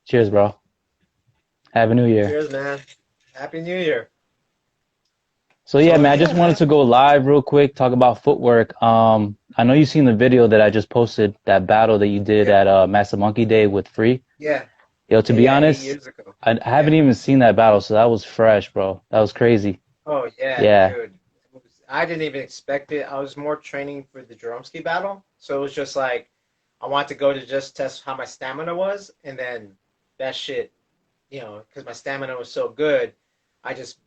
Cheers, bro. Happy New Year. Cheers, man. Happy New Year. So yeah, So man, I just yeah, wanted man. to go live real quick, talk about footwork. I know you've seen the video that I just posted, that battle that you did Yeah, at Master Monkey Day with Free. yeah, Yo, to be yeah. Eight honest, years ago. I haven't Yeah. even seen that battle, so that was fresh, bro. That was crazy. Oh yeah, Yeah. dude. I didn't even expect it. I was more training for the Drumski battle, so it was just like I wanted to go to just test how my stamina was, and then that shit, because my stamina was so good, I just,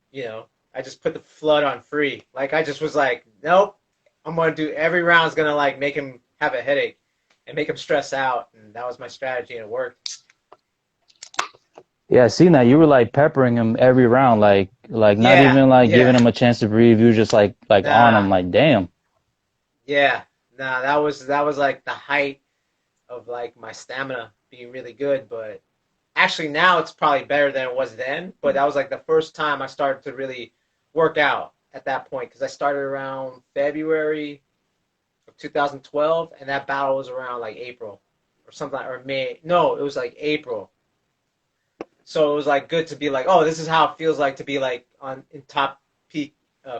I just put the flood on Free. Like I just was like, nope, I'm gonna do every round's gonna like make him have a headache and make him stress out, and that was my strategy, and it worked. Yeah, I seen that. You were like peppering him every round, like not Yeah, even like giving yeah. him a chance to breathe. You were just like on him, Nah, like damn. yeah. Nah, that was like the height of like my stamina being really good, but actually now it's probably better than it was then, but that was like the first time I started to really work out at that point because I started around February of 2012 and that battle was around like April or something or May. No, it was like April. So it was like good to be like, oh, this is how it feels like to be like on in top peak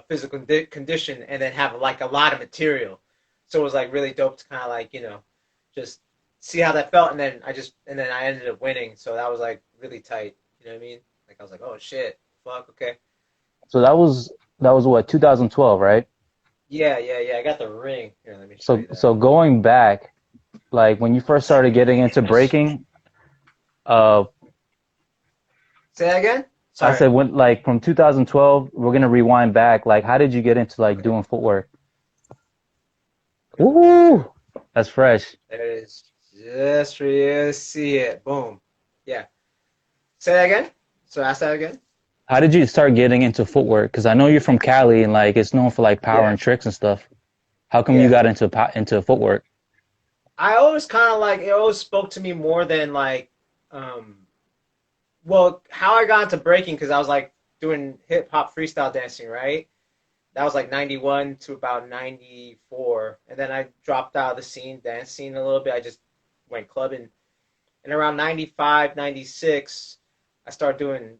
physical condition and then have like a lot of material. So it was like really dope to kind of like just see how that felt, and then I ended up winning. So that was like really tight. You know what I mean? Like I was like, oh shit, fuck, okay, So that was what, 2012, right? yeah, yeah, yeah. I got the ring. Here, let me show So you that. so going back, like when you first started getting into breaking, uh, Say that again. I Sorry. said when like from 2012, we're gonna rewind back. Like, how did you get into like Okay, doing footwork? got the ring too. Ooh, that's fresh. There it is. Just for you to see it. Boom. Yeah. Say that again. So ask that again. How did you start getting into footwork? Because I know you're from Cali and like it's known for like power Yeah. and tricks and stuff. How come you Yeah. got into footwork? I always kind of like it always spoke to me more than like um well how I got into breaking because I was like doing hip hop freestyle dancing, right? That was like 91 to about 94, and then I dropped out of the scene, dance scene a little bit. I just went clubbing, and around 95, 96, I started doing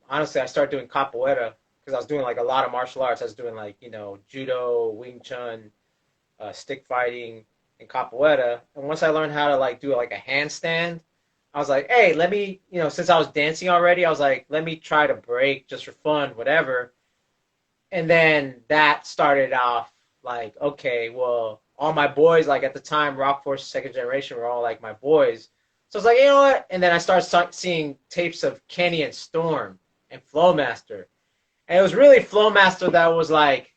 capoeira because I was doing like a lot of martial arts. I was doing like judo, Wing Chun, stick fighting, and capoeira. And once I learned how to like do like a handstand, I was like, hey, let me, since I was dancing already, I was like, let me try to break just for fun, whatever. And then that started off like, okay, well, all my boys, like at the time, Rock Force second generation were all like my boys. So I was like, you know what? And then I started seeing tapes of Kenny and Storm and Flowmaster. And it was really Flowmaster that was like,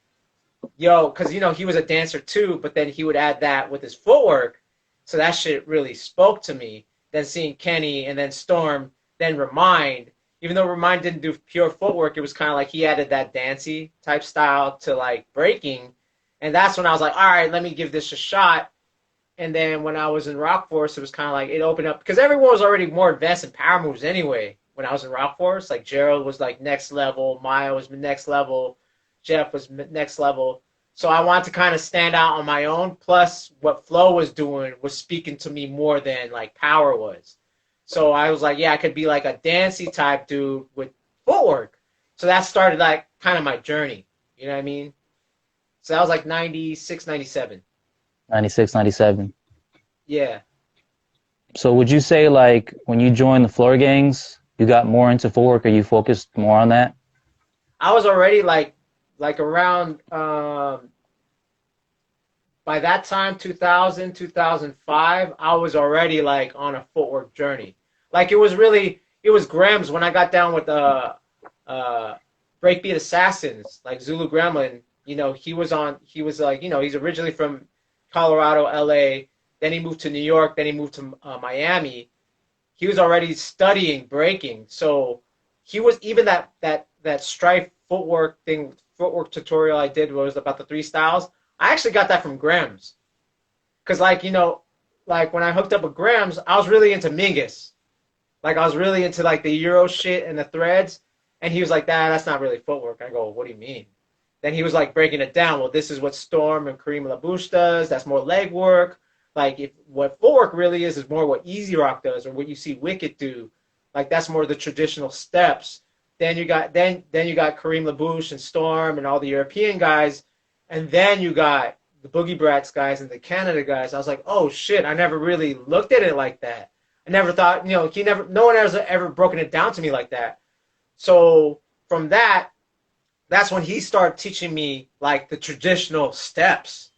yo, because he was a dancer too, but then he would add that with his footwork. So that shit really spoke to me. Then seeing Kenny and then Storm, then Remind. Even though Remind didn't do pure footwork, it was kind of like he added that dancey type style to like breaking. And that's when I was like, all right, let me give this a shot. And then when I was in Rock Force, it was kind of like it opened up because everyone was already more advanced in power moves anyway. When I was in Rock Force, like Gerald was like next level, Maya was next level, Jeff was next level. So I wanted to kind of stand out on my own. Plus, what Flo was doing was speaking to me more than like power was. So I was like, yeah, I could be like a dancey type dude with footwork. So that started like kind of my journey. You know what I mean? So that was like 96, 97. 96, 97. Yeah. So would you say like when you joined the floor gangs, you got more into footwork or you focused more on that? I was already like around by that time 2000, 2005, I was already like on a footwork journey. Like it was Grams when I got down with uh Breakbeat Assassins, like Zulu Gremlin, he was like, he's originally from Colorado, LA, then he moved to New York, then he moved to Miami. He was already studying breaking. So he was even that strife footwork tutorial I did was about the three styles. I actually got that from Grams. Cause like, like when I hooked up with Grams, I was really into Mingus. Like I was really into like the Euro shit and the threads. And he was like, that's not really footwork. I go, what do you mean? Then he was like breaking it down. Well, this is what Storm and Kareem LaBouche does. That's more leg work. Like if what footwork really is more what Easy Rock does or what you see Wicked do. Like that's more the traditional steps. Then you got Kareem LaBouche and Storm and all the European guys, and then you got the Boogie Brats guys and the Canada guys. I was like, oh shit, I never really looked at it like that. I never thought, no one has ever broken it down to me like that. So from that, that's when he started teaching me like the traditional steps.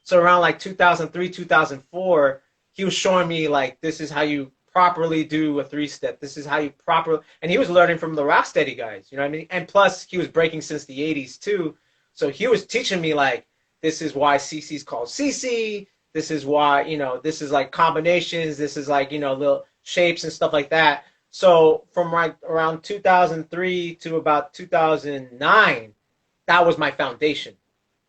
So around like 2003, 2004, he was showing me like this is how you properly do a three step. This is how you properly, and he was learning from the Rocksteady guys, you know what I mean? And plus he was breaking since the 80s too. So he was teaching me like this is why CC's called CC. This is why, this is like combinations. This is like, little shapes and stuff like that. So from like around 2003 to about 2009, that was my foundation.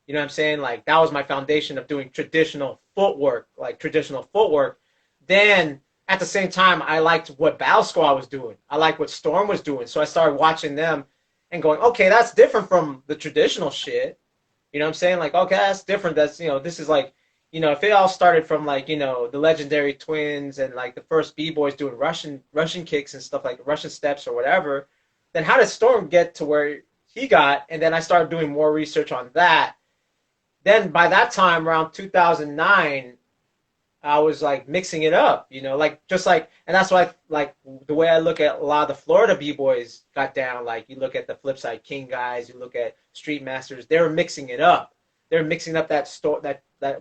You know what I'm saying? Like that was my foundation of doing traditional footwork, like traditional footwork. Then at the same time, I liked what Battle Squad was doing. I liked what Storm was doing. So I started watching them and going, okay, that's different from the traditional shit. You know what I'm saying? Like, okay, that's different. That's, this is like, if it all started from like, the legendary twins and like the first B-boys doing Russian kicks and stuff like Russian steps or whatever, then how did Storm get to where he got? And then I started doing more research on that. Then by that time, around 2009, I was like mixing it up, like just like, and that's why like the way I look at a lot of the Florida B-boys got down. Like you look at the Flipside King guys, you look at Street Masters, they were mixing it up. They're mixing up that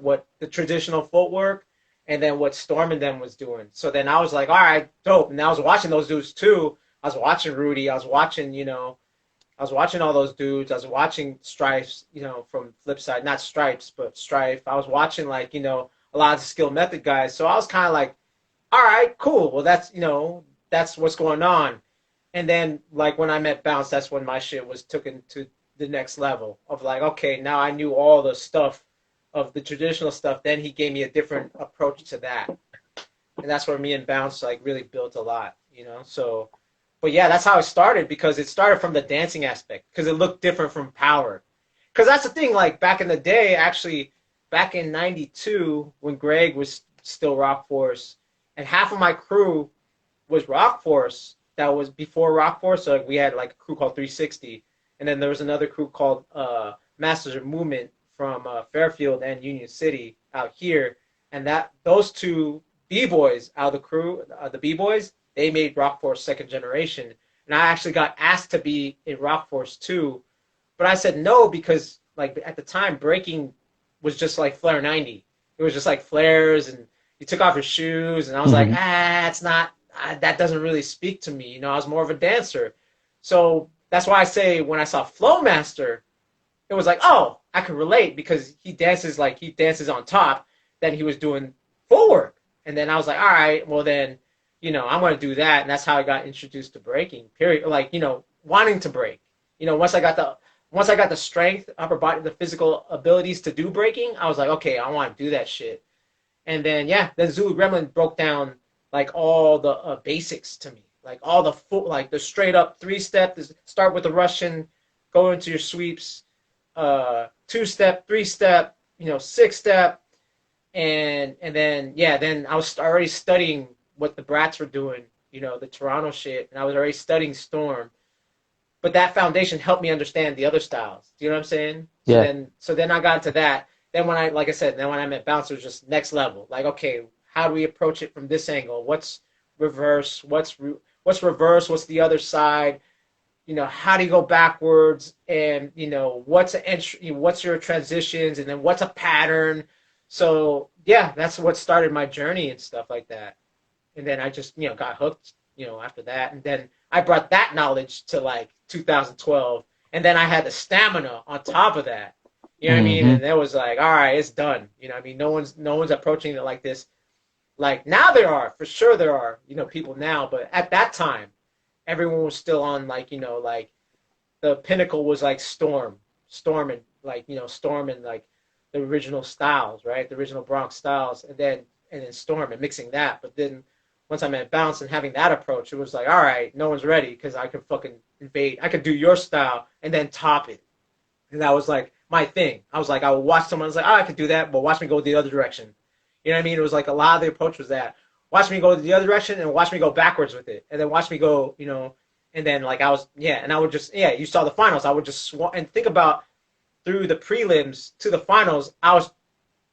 what the traditional footwork and then what Storm and them was doing. So then I was like, all right, dope. And I was watching those dudes too. I was watching Rudy. I was watching, I was watching all those dudes. I was watching Stripes, from Flipside, not Stripes, but Strife. I was watching like, a lot of the Skill Method guys. So I was kind of like, all right, cool. Well, that's what's going on. And then like when I met Bounce, that's when my shit was taken to the next level of like, okay, now I knew all the stuff of the traditional stuff. Then he gave me a different approach to that. And that's where me and Bounce like really built a lot, So, but yeah, that's how it started because it started from the dancing aspect because it looked different from power. Because that's the thing, like back in the day, actually, back in 92 when Greg was still Rock Force and half of my crew was Rock Force that was before Rock Force. So like, we had like a crew called 360 and then there was another crew called Masters of Movement from Fairfield and Union City out here. And that those two B-boys out of the crew, the B-boys, they made Rock Force second generation. And I actually got asked to be in Rock Force 2. But I said no because like at the time breaking was just like Flare 90. It was just like flares and you took off your shoes and I was like, it's not, that doesn't really speak to me. I was more of a dancer. So that's why I say when I saw Flowmaster, it was like, oh, I could relate because he dances on top. Then he was doing footwork. And then I was like, all right, well then, I'm going to do that. And that's how I got introduced to breaking, period. Like, wanting to break. Once I got the strength, upper body, the physical abilities to do breaking, I was like, okay, I want to do that shit. And then, then Zulu Gremlin broke down like all the basics to me. Like all the like the straight up 3-step, start with the Russian, go into your sweeps, 2-step, 3-step, 6-step. And then, then I was already studying what the Brats were doing, the Toronto shit. And I was already studying Storm. But that foundation helped me understand the other styles. Do you know what I'm saying? Yeah. So then I got into that. Then when I met Bounce, it was just next level. Like, okay, how do we approach it from this angle? What's reverse? What's reverse? What's the other side? How do you go backwards? And, what's an entry? What's your transitions? And then what's a pattern? So, yeah, that's what started my journey and stuff like that. And then I just, got hooked, after that. And then I brought that knowledge to like 2012. And then I had the stamina on top of that. You know what I mean? And it was like, all right, it's done. You know what I mean? No one's approaching it like this. Like now for sure there are, people now. But at that time, everyone was still on like, like the pinnacle was like Storm and like, Storm and like the original styles, right? The original Bronx styles. And then Storm and mixing that. But then once I met Bounce and having that approach, it was like, all right, no one's ready because I could fucking invade. I could do your style and then top it. And that was like my thing. I was like, I would watch someone, I was like, oh, I could do that, but watch me go the other direction. You know what I mean? It was like a lot of the approach was that. watch me go the other direction, and watch me go backwards with it, and then watch me go, and then like and I would just, you saw the finals. I would just and think about through the prelims to the finals.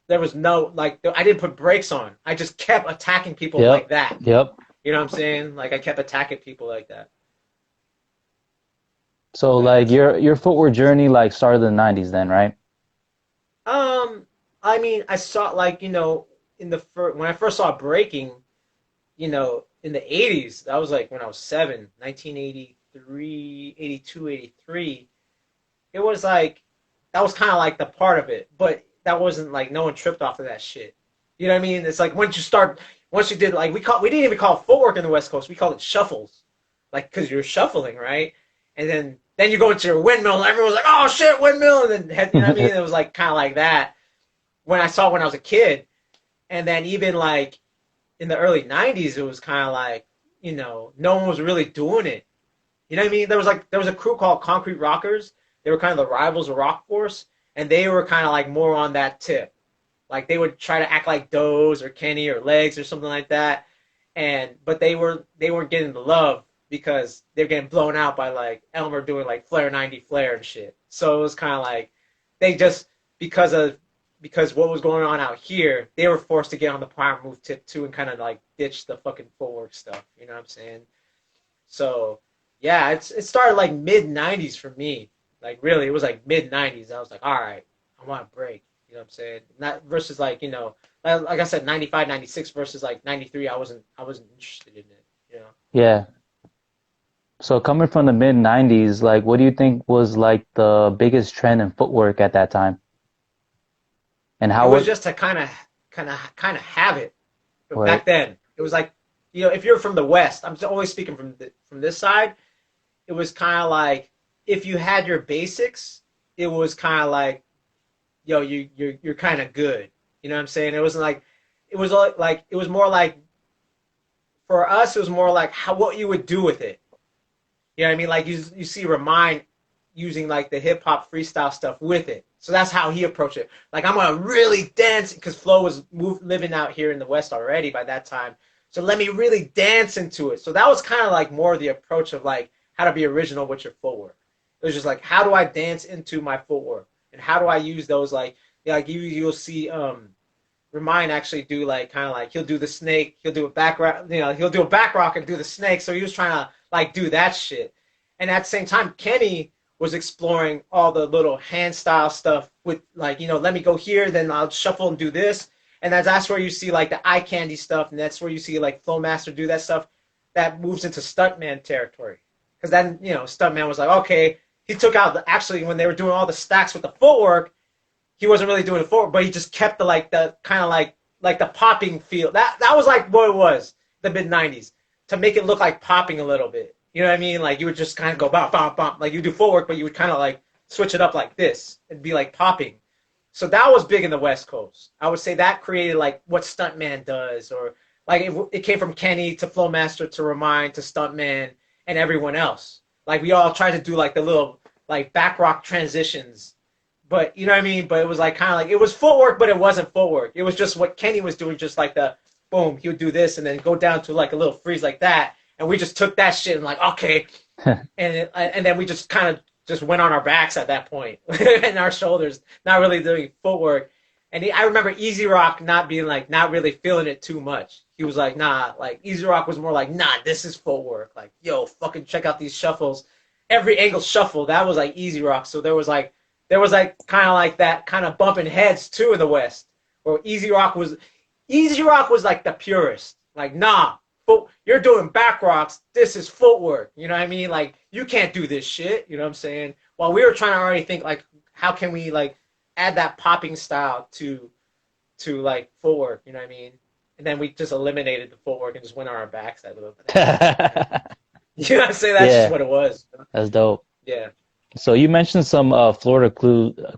There was no like I didn't put brakes on. I just kept attacking people Yep. like that. Yep. You know what I'm saying? Like I kept attacking people like that. So But like your footwear journey like started in the 90s then, right? I mean, I saw like in the when I first saw breaking, in the 80s. That was like when I was 7, 1983, 82, 83. It was like that was kind of like the part of it, but that wasn't like no one tripped off of that shit. You know what I mean? It's like once you did like we didn't even call it footwork in the West Coast. We called it shuffles, like because you're shuffling, right? And then you go into your windmill, and everyone's like, "Oh shit, windmill!" And then you know what I mean? It was like kind of like that when I saw it when I was a kid, and then even like in the early 90s, it was kind of like, no one was really doing it. You know what I mean? There was a crew called Concrete Rockers. They were kind of the rivals of Rock Force, and they were kind of like more on that tip. Like they would try to act like Doze or Kenny or Legs or something like that. But they weren't getting the love because they're getting blown out by like Elmer doing like Flare 90 Flare and shit. So it was kind of like they just because what was going on out here, they were forced to get on the power move tip too and kind of like ditch the fucking footwork stuff. You know what I'm saying? So yeah, it started like mid '90s for me. Like really, it was like mid '90s. I was like, all right, I want a break. You know what I'm saying? Not versus like like I said, 95, 96 versus like 93. I wasn't interested in it. You know. Yeah. So coming from the mid 90s, like what do you think was like the biggest trend in footwork at that time? And It how was what just to kind of have it. But right. back then, it was like if you're from the West, I'm always speaking from this side. It was kind of like if you had your basics, it was kind of like you're kind of good. You know what I'm saying? It wasn't like it was more like for us it was more like how what you would do with it. You know what I mean? Like you see Remind using like the hip hop freestyle stuff with it. So that's how he approached it. Like I'm gonna really dance because Flo was living out here in the West already by that time. So let me really dance into it. So that was kind of like more the approach of like how to be original with your footwork. It was just like how do I dance into my footwork and how do I use those like like you'll see Remind actually do like kind of like he'll do the snake, he'll do a back rock, he'll do a back rock and do the snake. So he was trying to like do that shit. And at the same time, Kenny was exploring all the little hand style stuff with like let me go here, then I'll shuffle and do this, and that's where you see like the eye candy stuff, and that's where you see like Flowmaster do that stuff that moves into stuntman territory. Because then stuntman was like okay, he took out actually when they were doing all the stacks with the footwork, he wasn't really doing the footwork, but he just kept the kind of like the popping feel. That was like what it was the mid '90s to make it look like popping a little bit. You know what I mean? Like you would just kind of go bump, bump, bump. Like you do footwork, but you would kind of like switch it up like this. It'd be like popping. So that was big in the West Coast. I would say that created like what Stuntman does, or like it came from Kenny to Flowmaster to Remind to Stuntman and everyone else. Like we all tried to do like the little like back rock transitions, but you know what I mean. But it was like kind of like it was footwork, but it wasn't footwork. It was just what Kenny was doing, just like the boom. He would do this and then go down to like a little freeze like that, and we just took that shit and like okay, and then we just kind of just went on our backs at that point and our shoulders, not really doing footwork. And I remember Easy Rock not being like, not really feeling it too much. He was like, nah, like Easy Rock was more like, nah, this is footwork. Like, yo, fucking check out these shuffles. Every angle shuffle, that was like Easy Rock. So there was like kind of like that kind of bumping heads too in the West, where Easy Rock was like the purist. Like, nah, you're doing back rocks. This is footwork. You know what I mean? Like, you can't do this shit. You know what I'm saying? While we were trying to already think like, how can we like add that popping style to like footwork? You know what I mean? And then we just eliminated the footwork and just went on our backs that little bit. You know what I'm saying? That's just Yeah, what it was. that's dope. Yeah. So you mentioned some Florida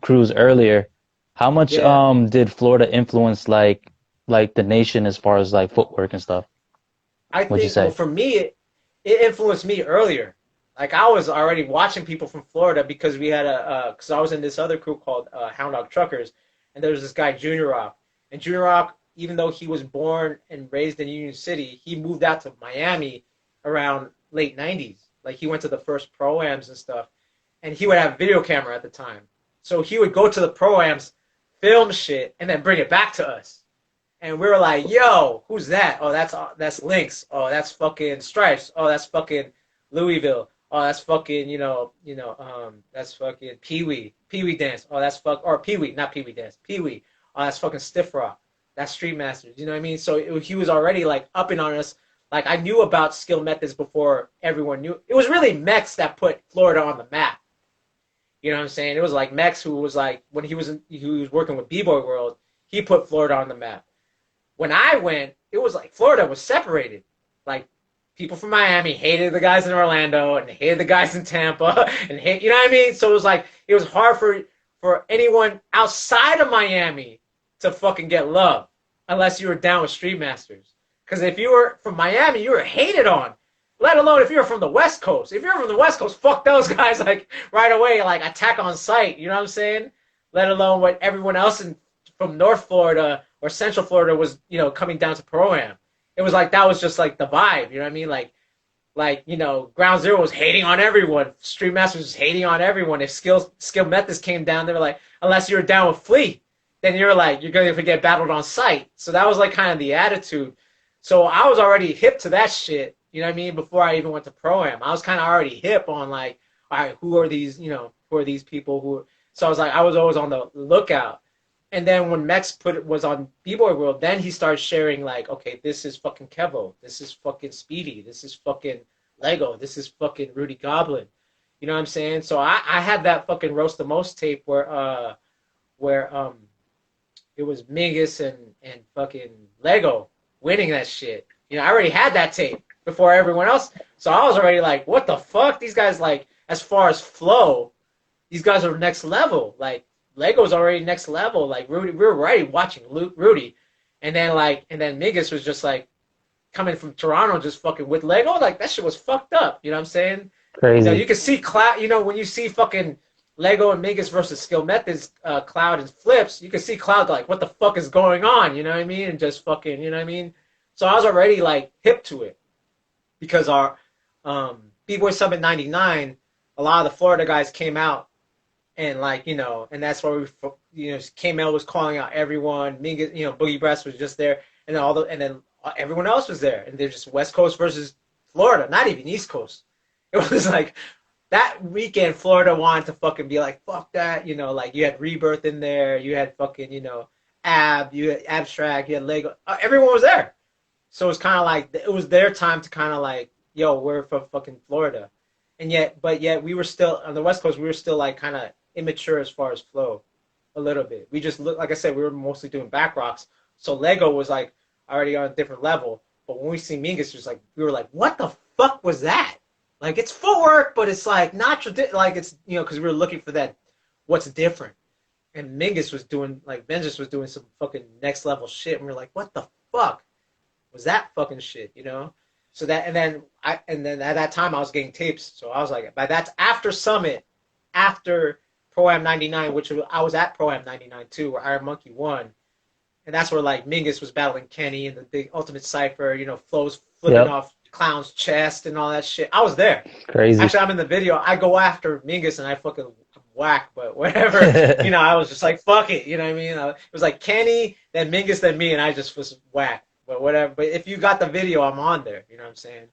crews earlier. How much Yeah. did Florida influence like the nation as far as like footwork and stuff? I What'd you think, well, say? for me, it influenced me earlier. Like I was already watching people from Florida because we had because I was in this other crew called Hound Dog Truckers, and there was this guy Junior Rock, and Junior Rock even though he was born and raised in Union City, he moved out to Miami around late '90s. Like he went to the first pro-ams and stuff, and he would have a video camera at the time. So he would go to the pro-ams, film shit, and then bring it back to us. And we were like, "Yo, who's that? Oh, that's Lynx. Oh, that's fucking Stripes. Oh, that's fucking Louisville. Oh, that's fucking that's fucking Pee Wee. Pee Wee Dance. Oh, that's or Pee Wee, not Pee Wee Dance. Pee Wee. Oh, that's fucking Stiff Rock. That's Street Masters. You know what I mean? So he was already like upping on us. Like I knew about skill methods before everyone knew. It was really Mex that put Florida on the map. You know what I'm saying? It was like Mex who was like when he was working with B-Boy World, he put Florida on the map. When I went, it was like Florida was separated. Like people from Miami hated the guys in Orlando and hated the guys in Tampa and you know what I mean? So it was like it was hard for anyone outside of Miami to fucking get love unless you were down with Street Masters. Because if you were from Miami, you were hated on. Let alone if you're from the West Coast. If you're from the West Coast, fuck those guys like right away, like attack on sight. You know what I'm saying? Let alone what everyone else from North Florida or Central Florida was, coming down to Pro-Am. It was like that was just like the vibe. You know what I mean? Like Ground Zero was hating on everyone. Street Masters was hating on everyone. If skill methods came down, they were like, unless you were down with Flea, then you're going to get battled on sight. So that was like kind of the attitude. So I was already hip to that shit. You know what I mean? Before I even went to Pro-Am, I was kind of already hip on like, all right, who are these people who? So I was always on the lookout. And then when Mex was on B-Boy World, then he started sharing like, okay, this is fucking Kevo, this is fucking Speedy, this is fucking Lego, this is fucking Rudy Goblin. You know what I'm saying? So I had that fucking Roast the Most tape where it was Mingus and fucking Lego winning that shit. I already had that tape before everyone else. So I was already like, what the fuck? These guys, like, as far as flow, these guys are next level. Like, Lego's already next level. Like, Rudy, we were already watching Rudy. And then Mingus was just, like, coming from Toronto just fucking with Lego. Like, that shit was fucked up. You know what I'm saying? Crazy. You can see Cloud, when you see fucking Lego and Mingus versus Skill Methods, Cloud and Flips, you can see Cloud like, what the fuck is going on? You know what I mean? And just fucking, you know what I mean? So I was already, like, hip to it. Because our B-Boy Summit 99, a lot of the Florida guys came out and like, and that's where K-Mel was calling out everyone. Mingus, Boogie Breast was just there, and then everyone else was there, and they're just West Coast versus Florida, not even East Coast. It was like that weekend, Florida wanted to fucking be like, fuck that, like you had Rebirth in there, you had fucking, you had Abstract, you had Lego, everyone was there. So it's kind of like it was their time to kind of like, yo, we're from fucking Florida, but yet we were still on the West Coast. We were still like kind of immature as far as flow, a little bit. We just looked, like I said, we were mostly doing back rocks. So Lego was like already on a different level. But when we see Mingus, we were like, what the fuck was that? Like it's footwork, but it's like not traditional. Like it's because we were looking for that, what's different. And Mingus was doing Benjis was doing some fucking next level shit, and we are like, what the fuck was that fucking shit, So that, and then at that time I was getting tapes. So I was like, that's after Summit, after Pro-Am 99, which I was at Pro-Am 99 too, where Iron Monkey won. And that's where like Mingus was battling Kenny and the big Ultimate Cypher, Flo's flipping off Clown's chest and all that shit. I was there. Crazy. Actually, I'm in the video. I go after Mingus and I fucking whack, but whatever. I was just like, fuck it. You know what I mean? It was like Kenny, then Mingus, then me, and I just was whack. But whatever. But if you got the video, I'm on there. You know what I'm saying?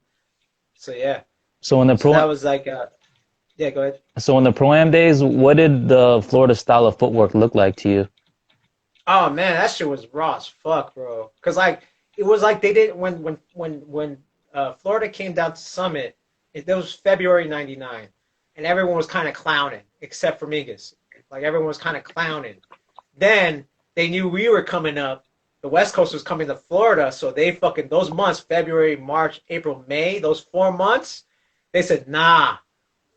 So yeah. So in the that was like, yeah, go ahead. So in the Pro-Am days, what did the Florida style of footwork look like to you? Oh man, that shit was raw as fuck, bro. Cause like it was like they did when Florida came down to Summit. It was February '99, and everyone was kind of clowning except for Mingus. Like everyone was kind of clowning. Then they knew we were coming up. The West Coast was coming to Florida, so they fucking, those months, February, March, April, May, those 4 months, they said, nah,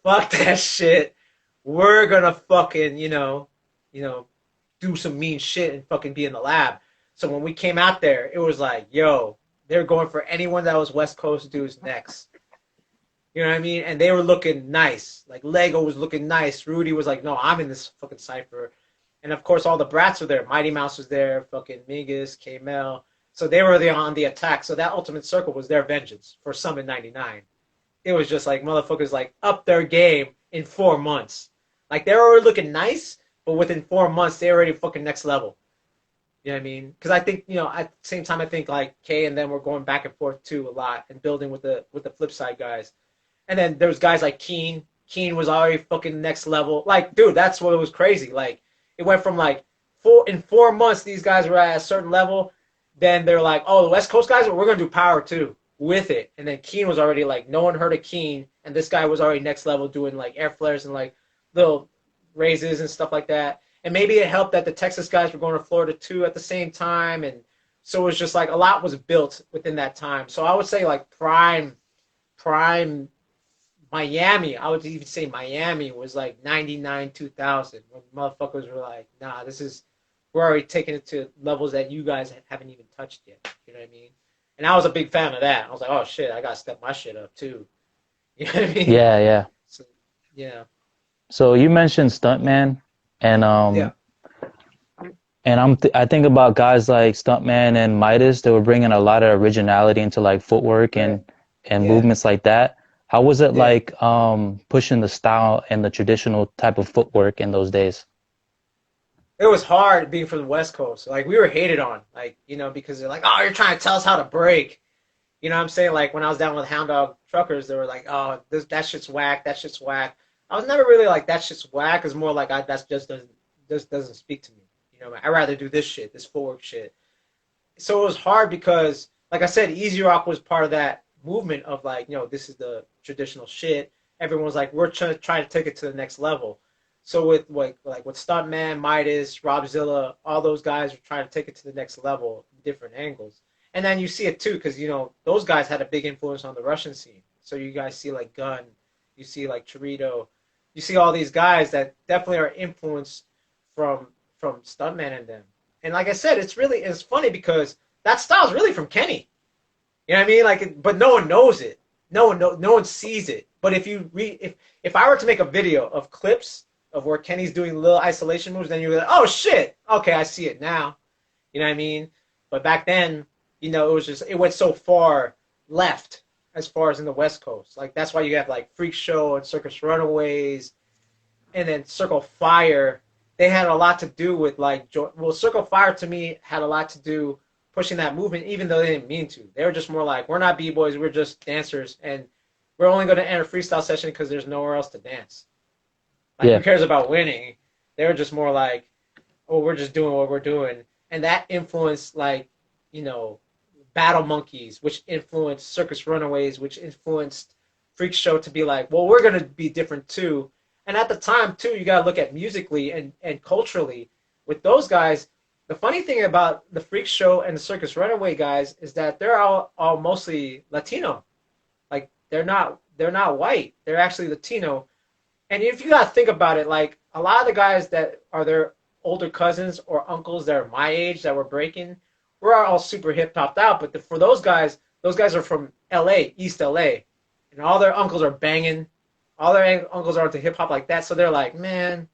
fuck that shit. We're gonna fucking, do some mean shit and fucking be in the lab. So when we came out there, it was like, yo, they're going for anyone that was West Coast dudes next. You know what I mean? And they were looking nice. Like Lego was looking nice. Rudy was like, no, I'm in this fucking cipher. And of course, all the brats were there. Mighty Mouse was there, fucking Mingus, K-Mel. So they were on the attack. So that Ultimate Circle was their vengeance for some in '99. It was just like motherfuckers like up their game in 4 months. Like they were already looking nice, but within 4 months they already fucking next level. You know what I mean? Because I think at the same time I think like K and them were going back and forth too a lot and building with the flip side guys. And then there was guys like Keen. Keen was already fucking next level. Like, dude, that's what was crazy. Like, it went from like 4 months these guys were at a certain level. Then they're like, oh, the West Coast guys, we're gonna do power too with it. And then Keen was already like, no one heard of Keen, and this guy was already next level doing like air flares and like little raises and stuff like that. And maybe it helped that the Texas guys were going to Florida too at the same time, and so it was just like a lot was built within that time. So I would say like prime Miami, I would even say Miami was like 99, 2000 when motherfuckers were like, nah, we're already taking it to levels that you guys haven't even touched yet. You know what I mean? And I was a big fan of that. I was like, oh shit, I got to step my shit up too. You know what I mean? Yeah, yeah. So, yeah. So you mentioned Stuntman, and Yeah. I think about guys like Stuntman and Midas. They were bringing a lot of originality into like footwork Right. and Yeah. movements like that. How was it Yeah. like pushing the style and the traditional type of footwork in those days? It was hard being from the West Coast. Like, we were hated on, like, because they're like, oh, you're trying to tell us how to break. You know what I'm saying? Like, when I was down with Hound Dog Truckers, they were like, oh, that shit's whack. That shit's whack. I was never really like, that shit's whack. It's more like, that's just doesn't speak to me. I'd rather do this shit, this footwork shit. So it was hard because, like I said, Easy Rock was part of that movement of like, this is the traditional shit. Everyone was like, we're trying to take it to the next level. So with like with Stuntman, Midas, Robzilla, all those guys were trying to take it to the next level, different angles. And then you see it too, because those guys had a big influence on the Russian scene. So you guys see like Gun, you see like Chorito, you see all these guys that definitely are influenced from Stuntman and them. And like I said, it's funny because that style is really from Kenny. You know what I mean? Like, but no one knows it. No one sees it. But if I were to make a video of clips of where Kenny's doing little isolation moves, then you're like, oh shit, okay, I see it now. You know what I mean? But back then, it went so far left as far as in the West Coast. Like that's why you have like Freak Show and Circus Runaways, and then Circle Fire. They had a lot to do with like, well, Circle Fire to me had a lot to do pushing that movement, even though they didn't mean to. They were just more like, we're not b-boys, we're just dancers, and we're only going to end a freestyle session because there's nowhere else to dance. Like, who Yeah, cares about winning? They were just more like, oh, we're just doing what we're doing. And that influenced, like, Battle Monkeys, which influenced Circus Runaways, which influenced Freak Show to be like, well, we're going to be different too. And at the time, too, you got to look at musically and culturally. With those guys, the funny thing about the Freak Show and the Circus Runaway guys is that they're all mostly Latino. Like, they're not white. They're actually Latino. And if you gotta think about it, like a lot of the guys that are their older cousins or uncles that are my age that were breaking, we're all super hip hopped out. But for those guys are from L.A., East L.A., and all their uncles are banging. All their uncles are into hip hop like that. So they're like, man,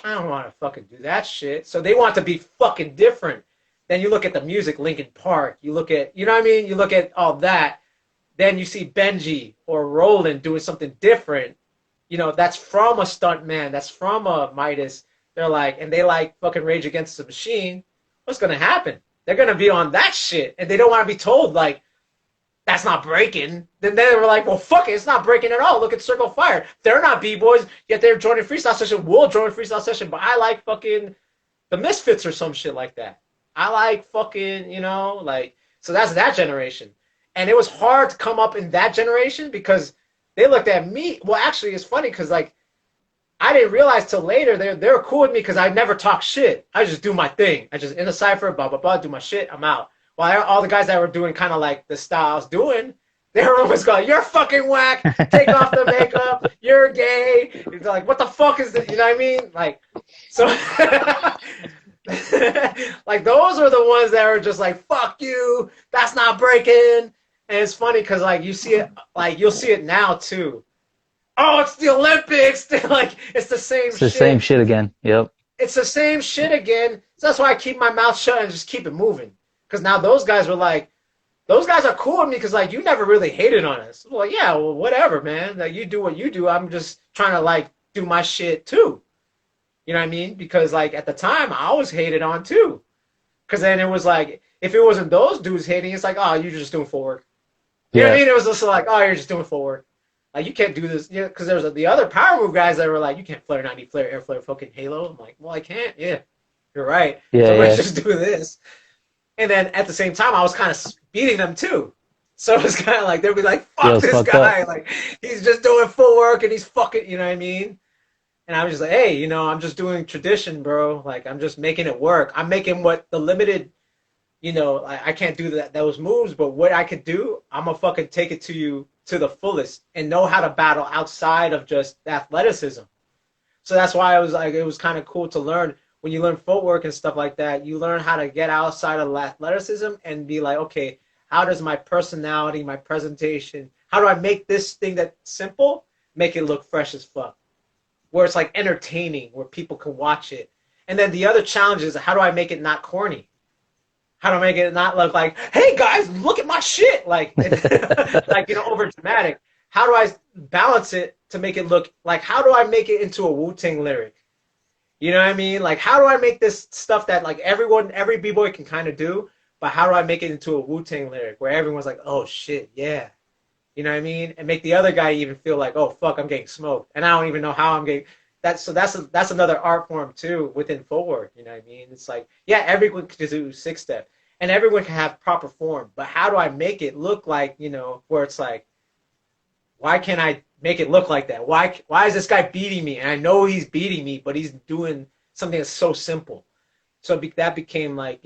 I don't want to fucking do that shit. So they want to be fucking different. Then you look at the music, Linkin Park. You look at, you know what I mean? You look at all that. Then you see Benji or Roland doing something different. That's from a stunt man. That's from a Midas. They're like, and they like fucking Rage Against the Machine. What's going to happen? They're going to be on that shit. And they don't want to be told, like, that's not breaking. Then they were like, well, fuck it. It's not breaking at all. Look at Circle Fire. They're not B-boys, yet they're joining freestyle session. We'll join freestyle session, but I like fucking the Misfits or some shit like that. I like fucking, like, so that's that generation. And it was hard to come up in that generation because they looked at me. Well, actually, it's funny because, like, I didn't realize till later they were cool with me because I never talk shit. I just do my thing. I just in the cipher, blah, blah, blah, do my shit. I'm out. While all the guys that were doing kind of like the style I was doing, they were always going, you're fucking whack. Take off the makeup. You're gay. It's like, what the fuck is this? You know what I mean? Like, so, like, those were the ones that were just like, fuck you. That's not breaking. And it's funny because, like, you see it, like, you'll see it now, too. Oh, it's the Olympics. Like, it's the same it's the same shit. shit again. Yep. it's the same shit again. So that's why I keep my mouth shut and just keep it moving. Because now those guys were like, those guys are cool with me because like you never really hated on us. Well, yeah, well, whatever, man. Like you do what you do. I'm just trying to like do my shit too. You know what I mean? Because like at the time, I was hated on too. Because then it was like, if it wasn't those dudes hating, it's like, oh, you're just doing forward. You know what I Yeah. mean? It was just like, oh, you're just doing forward. Like you can't do this, yeah. Because there was the other power move guys that were like, you can't flare 90, flare air flare, fucking Halo. I'm like, well, I can't. Yeah, you're right. Yeah, So let's yeah. just do this. And then at the same time, I was kind of beating them too. So it was kind of like they'd be like, Yeah, it "Fuck was this fucked up. guy! Like he's just doing full work and he's fucking." You know what I mean? And I was just like, "Hey, I'm just doing tradition, bro. Like I'm just making it work. I'm making what the limited, I can't do those moves, but what I could do, I'm gonna fucking take it to you to the fullest and know how to battle outside of just athleticism." So that's why I was like, it was kind of cool to learn when you learn footwork and stuff like that. You learn how to get outside of athleticism and be like, okay, how does my personality, my presentation, how do I make this thing that's simple make it look fresh as fuck? Where it's like entertaining, where people can watch it. And then the other challenge is how do I make it not corny? How to make it not look like, hey guys, look at my shit, like, like over dramatic. How do I balance it to make it look like? How do I make it into a Wu Tang lyric? You know what I mean? Like, how do I make this stuff that like every b boy can kind of do, but how do I make it into a Wu Tang lyric where everyone's like, oh shit, yeah, you know what I mean? And make the other guy even feel like, oh fuck, I'm getting smoked, and I don't even know how I'm getting. That's another art form too within footwork. You know what I mean? It's like, yeah, everyone can do six step, and everyone can have proper form, but how do I make it look like where it's like, why can't I make it look like that? Why is this guy beating me? And I know he's beating me, but he's doing something that's so simple. So that became like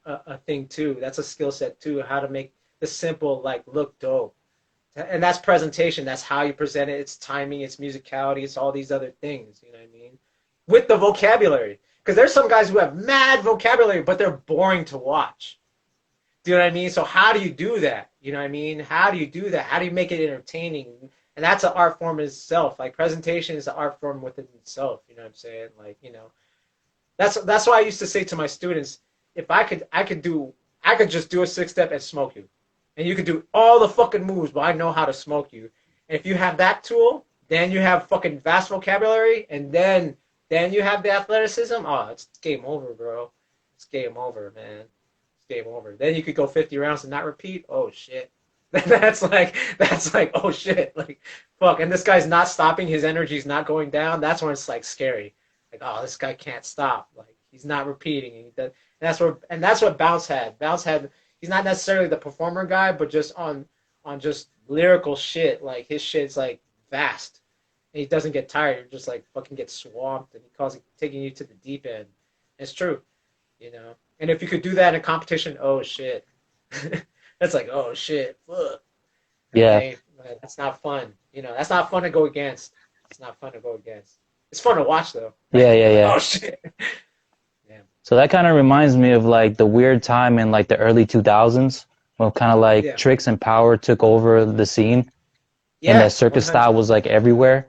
a thing too. That's a skill set too. How to make the simple like look dope. And that's presentation. That's how you present it. It's timing. It's musicality. It's all these other things. You know what I mean? With the vocabulary, because there's some guys who have mad vocabulary, but they're boring to watch. Do you know what I mean? So how do you do that? You know what I mean? How do you do that? How do you make it entertaining? And that's an art form in itself. Like presentation is an art form within itself. You know what I'm saying? Like that's why I used to say to my students, if I could just do a six step and smoke you, and you could do all the fucking moves, but I know how to smoke you. And if you have that tool, then you have fucking vast vocabulary, and then you have the athleticism. Oh, it's game over, bro. It's game over, man. Game over. Then you could go 50 rounds and not repeat. Oh shit. That's like oh shit. Like fuck. And this guy's not stopping. His energy's not going down. That's when it's like scary. Like oh, this guy can't stop. Like he's not repeating. And that's what Bounce had. Bounce had. He's not necessarily the performer guy, but just on just lyrical shit. Like his shit's like vast. And he doesn't get tired. You're just like fucking get swamped, and he calls it taking you to the deep end. It's true. And if you could do that in a competition, oh shit. That's like, oh shit. Fuck. Yeah. Okay. That's not fun. That's not fun to go against. It's not fun to go against. It's fun to watch though. Yeah, yeah, Like, yeah. oh shit. Yeah. So that kind of reminds me of like the weird time in like the early 2000s when kind of like Yeah. tricks and power took over the scene and that Yeah. circus style 100. was like everywhere.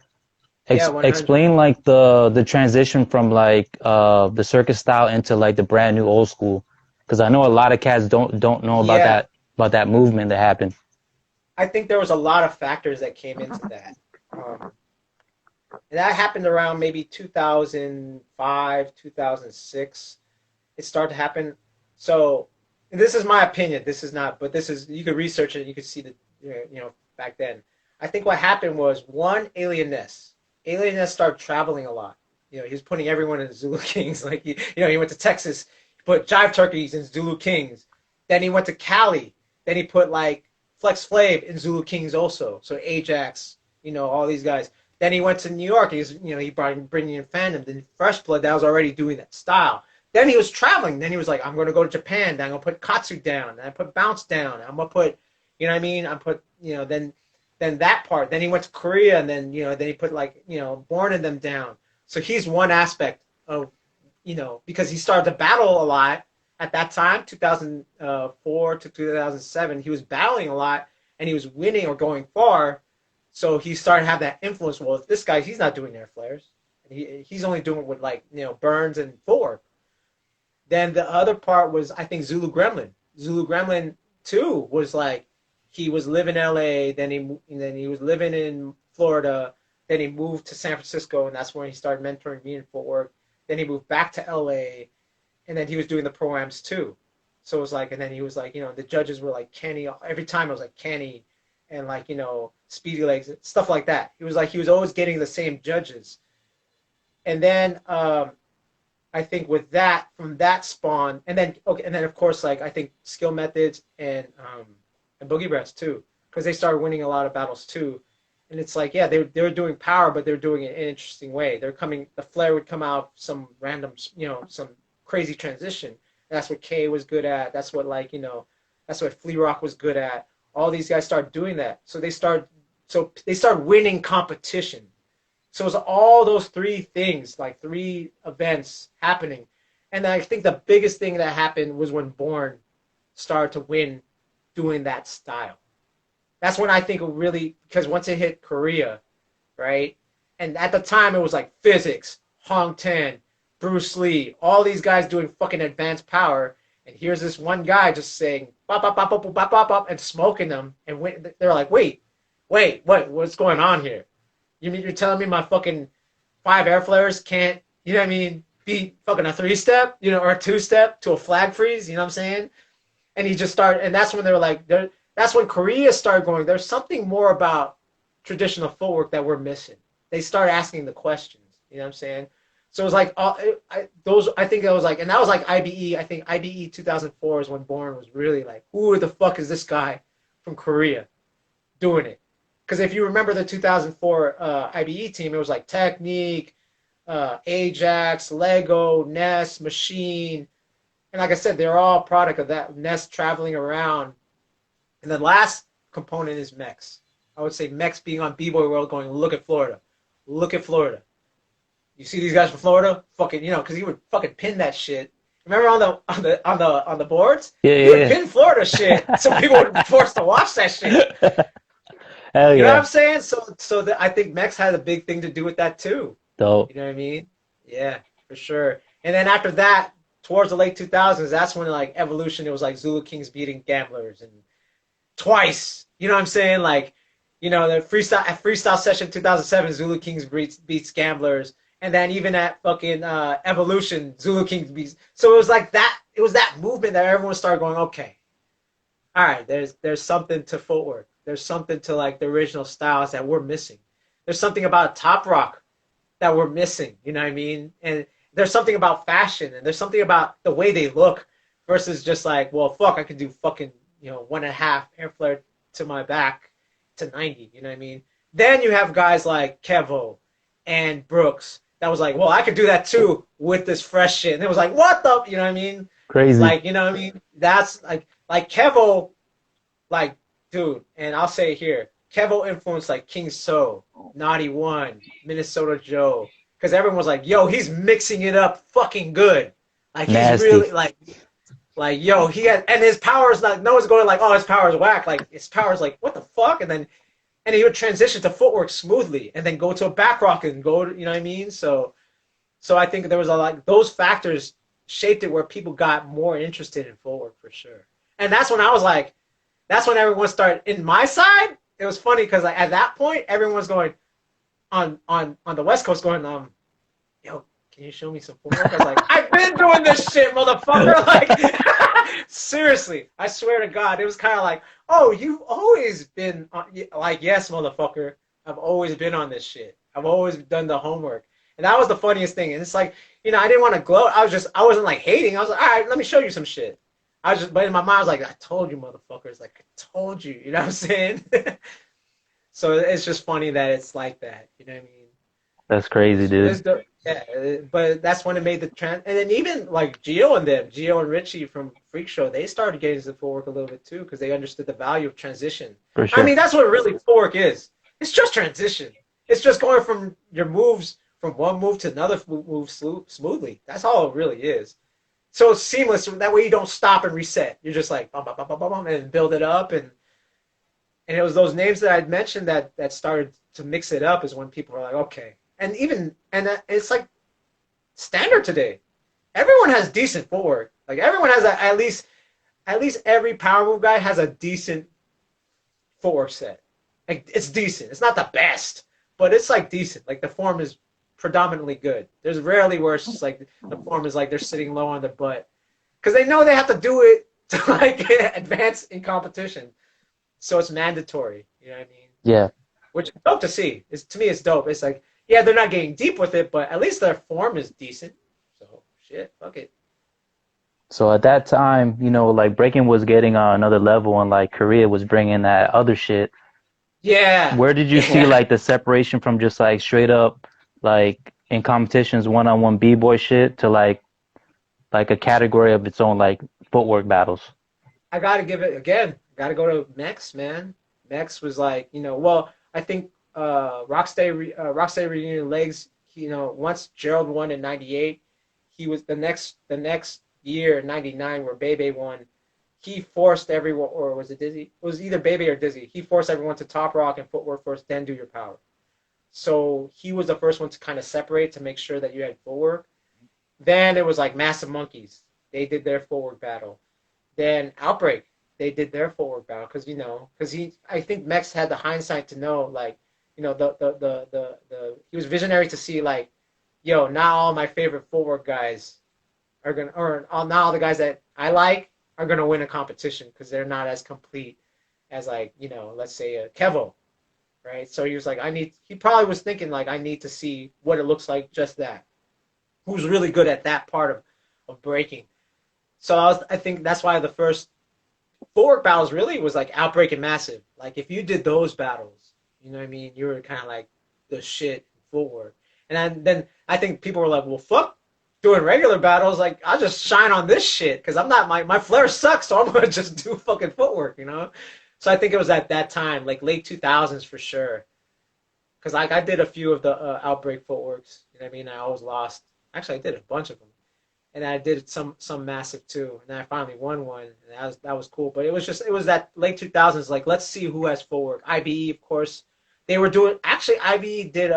Yeah, 100. Explain like the transition from like the circus style into like the brand new old school, because I know a lot of cats don't know Yeah. about that movement that happened. I think there was a lot of factors that came into that. And that happened around maybe 2005, 2006. It started to happen. So this is my opinion. This is not, but this is, you could research it. You could see back then. I think what happened was one, Alien Ness. Alien Ness started traveling a lot. He was putting everyone in Zulu Kings. Like, he went to Texas, he put Jive Turkeys in Zulu Kings. Then he went to Cali. Then he put like Flex Flav in Zulu Kings also. So Ajax, all these guys. Then he went to New York. He brought bringing in fandom. Then Fresh Blood, that was already doing that style. Then he was traveling. Then he was like, I'm going to go to Japan. Then I'm going to put Katsu down. Then I put Bounce down. I'm going to put, you know what I mean? I put, then that part. Then he went to Korea, and then then he put like Born in them down. So he's one aspect of because he started to battle a lot at that time, 2004 to 2007. He was battling a lot, and he was winning or going far. So he started to have that influence. Well, if this guy, he's not doing air flares. He's only doing with like Burns and Footwork. Then the other part was I think Zulu Gremlin. Zulu Gremlin too was like he was living in L.A. Then he was living in Florida. Then he moved to San Francisco, and that's when he started mentoring me in Footwork. Then he moved back to L.A. and then he was doing the pro-ams too. So it was like, and then he was like, the judges were like Kenny. Every time it was like Kenny and like, Speedy Legs, stuff like that. He was like, he was always getting the same judges. And then I think with that, from that spawn, and then, okay, and then of course, like, I think skill methods and boogie breaths too, because they started winning a lot of battles too. And it's like, yeah, they were doing power, but they're doing it in an interesting way. The flare would come out some random, some crazy transition. That's what K was good at. That's what that's what Flea Rock was good at. All these guys start doing that. So they start winning competition. So it was all those three things, like three events happening. And I think the biggest thing that happened was when Bourne started to win doing that style. That's when I think it really, because once it hit Korea, right? And at the time it was like physics, Hong Ten, Bruce Lee, all these guys doing fucking advanced power. And here's this one guy just saying bop bop bop bop bop bop bop and smoking them. And they're like, wait, what's going on here? You mean you're telling me my fucking 5 air flares can't, beat fucking a 3-step, or a 2-step to a flag freeze? You know what I'm saying? And he just started, and that's when they were like, that's when Korea started going, there's something more about traditional footwork that we're missing. They started asking the questions. You know what I'm saying? So it was like, I think it was like, and that was like IBE. I think IBE 2004 is when Bourne was really like, who the fuck is this guy from Korea doing it? Because if you remember the 2004 IBE team, it was like Technique, Ajax, Lego, Ness, Machine. And like I said, they're all a product of that Ness traveling around. And the last component is Mex. I would say Mex being on B-Boy World going, look at Florida. Look at Florida. You see these guys from Florida? Fucking, because he would fucking pin that shit. Remember on the boards? Yeah, He yeah, would yeah. pin Florida shit, so people would be forced to watch that shit. Hell You know what I'm yeah. saying? So I think Mex had a big thing to do with that too. Dope. You know what I mean? Yeah, for sure. And then after that, towards the late 2000s, that's when like Evolution, it was like Zulu Kings beating Gamblers and twice. You know what I'm saying? Like, the freestyle session 2007, Zulu Kings beats Gamblers. And then even at fucking Evolution, Zulu Kings beats. So it was like that. It was that movement that everyone started going, okay, all right, there's something to footwork. There's something to like the original styles that we're missing. There's something about Top Rock that we're missing. You know what I mean? And there's something about fashion, and there's something about the way they look versus just like, well, fuck, I could do fucking 1.5 air flare to my back to 90. You know what I mean? Then you have guys like Kevo and Brooks that was like, well, I could do that too with this fresh shit. And it was like, what the, you know what I mean? Crazy. Like, you know what I mean? That's like Kevo, like, dude, and I'll say it here, Kevo influenced like King So, Naughty One, Minnesota Joe, because everyone was like, yo, he's mixing it up fucking good. Like, he's Nasty. really, yo, he had, and his power is like, no one's going like, oh, his power is whack. Like, his power is like, what the fuck? And he would transition to footwork smoothly and then go to a back rock and go to, you know what I mean? So I think there was a lot, those factors shaped it where people got more interested in footwork for sure. And that's when I was like, that's when everyone started, in my side, it was funny because like, at that point, everyone was going on the West Coast going, yo, can you show me some footwork? I was like, I've been doing this shit, motherfucker. Like, seriously, I swear to God, it was kind of like, oh, you've always been like, yes, motherfucker, I've always been on this shit. I've always done the homework. And that was the funniest thing. And it's like, I didn't want to gloat. I wasn't like hating. I was like, all right, let me show you some shit. But in my mind, I was like, I told you, motherfuckers. Like, I told you. You know what I'm saying? So it's just funny that it's like that. You know what I mean? That's crazy, dude. Yeah, but that's when it made the trend. And then even like Gio and Richie from Freak Show, they started getting into footwork a little bit too because they understood the value of transition. For I sure. mean, that's what really footwork is. It's just transition. It's just going from your moves from one move to another move smoothly. That's all it really is. So it's seamless. That way you don't stop and reset. You're just like bum, bum, bum, bum, bum, and build it up. And it was those names that I'd mentioned that started to mix it up is when people were like, okay. It's like standard today. Everyone has decent footwork. Like everyone has at least every power move guy has a decent footwork set. Like it's decent. It's not the best, but it's like decent. Like the form is predominantly good. There's rarely where it's just like the form is like they're sitting low on their butt because they know they have to do it to like advance in competition. So it's mandatory. You know what I mean? Yeah. Which is dope to see. It's to me, it's dope. It's like yeah, they're not getting deep with it, but at least their form is decent. So shit, fuck it. So at that time, like breaking was getting on another level, and like Korea was bringing that other shit. Yeah, Where did you see yeah. like the separation from just like straight up like in competitions one-on-one b-boy shit to like a category of its own like footwork battles? I gotta give it again. Gotta go to Mex, man. Mex was like, well, I think Rocksteady Reunion Legs. Once Gerald won in '98, he was the next year in '99 where Bebe won. He forced everyone, or was it Dizzy? It was either Bebe or Dizzy. He forced everyone to top rock and footwork first, then do your power. So he was the first one to kind of separate to make sure that you had footwork. Then it was like Massive Monkeys. They did their footwork battle. Then Outbreak, they did their forward battle because I think Mex had the hindsight to know like, he was visionary to see like, yo, not all my favorite forward guys are gonna, or not all the guys that I like are gonna win a competition because they're not as complete as like, let's say Kevo, right? So he was like, he probably was thinking like, I need to see what it looks like just that. Who's really good at that part of breaking. So I think that's why the first four battles really was like Outbreak and Massive. Like if you did those battles, you know what I mean, you were kind of like the shit forward. And then I think people were like, well, fuck doing regular battles. Like I'll just shine on this shit because I'm not my flair sucks, so I'm gonna just do fucking footwork. So I think it was at that time, like late 2000s for sure. Because like I did a few of the Outbreak footworks. You know what I mean? I always lost. Actually, I did a bunch of them and I did some massive too, and then I finally won one, and that was cool. But it was that late 2000s. Like let's see who has full work. IBE, of course, they were doing. Actually, IBE did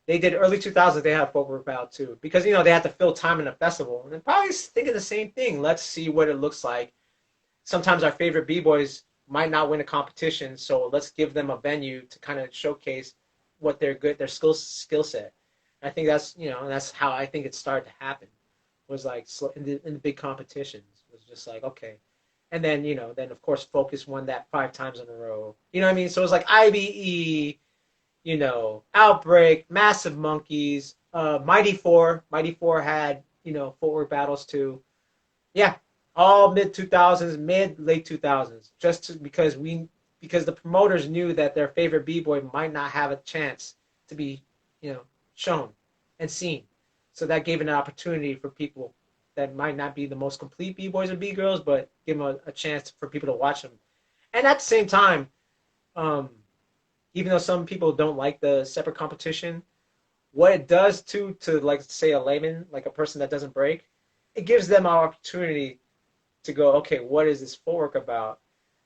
they did early 2000s. They had full work battle too because they had to fill time in a festival, and they're probably thinking the same thing. Let's see what it looks like. Sometimes our favorite b boys might not win a competition, so let's give them a venue to kind of showcase what they're good, their skill set. I think that's how I think it started to happen. Was like in the big competitions was just like okay, and then of course Focus won that 5 times in a row. You know what I mean? So it was like IBE, Outbreak, Massive Monkeys, Mighty Four had footwork battles too. Yeah, all mid 2000s, mid late 2000s, because the promoters knew that their favorite b boy might not have a chance to be shown and seen. So that gave an opportunity for people that might not be the most complete b boys or b girls, but give them a chance for people to watch them. And at the same time, um, even though some people don't like the separate competition, what it does to like say a layman, like a person that doesn't break, it gives them an opportunity to go, okay, what is this footwork about?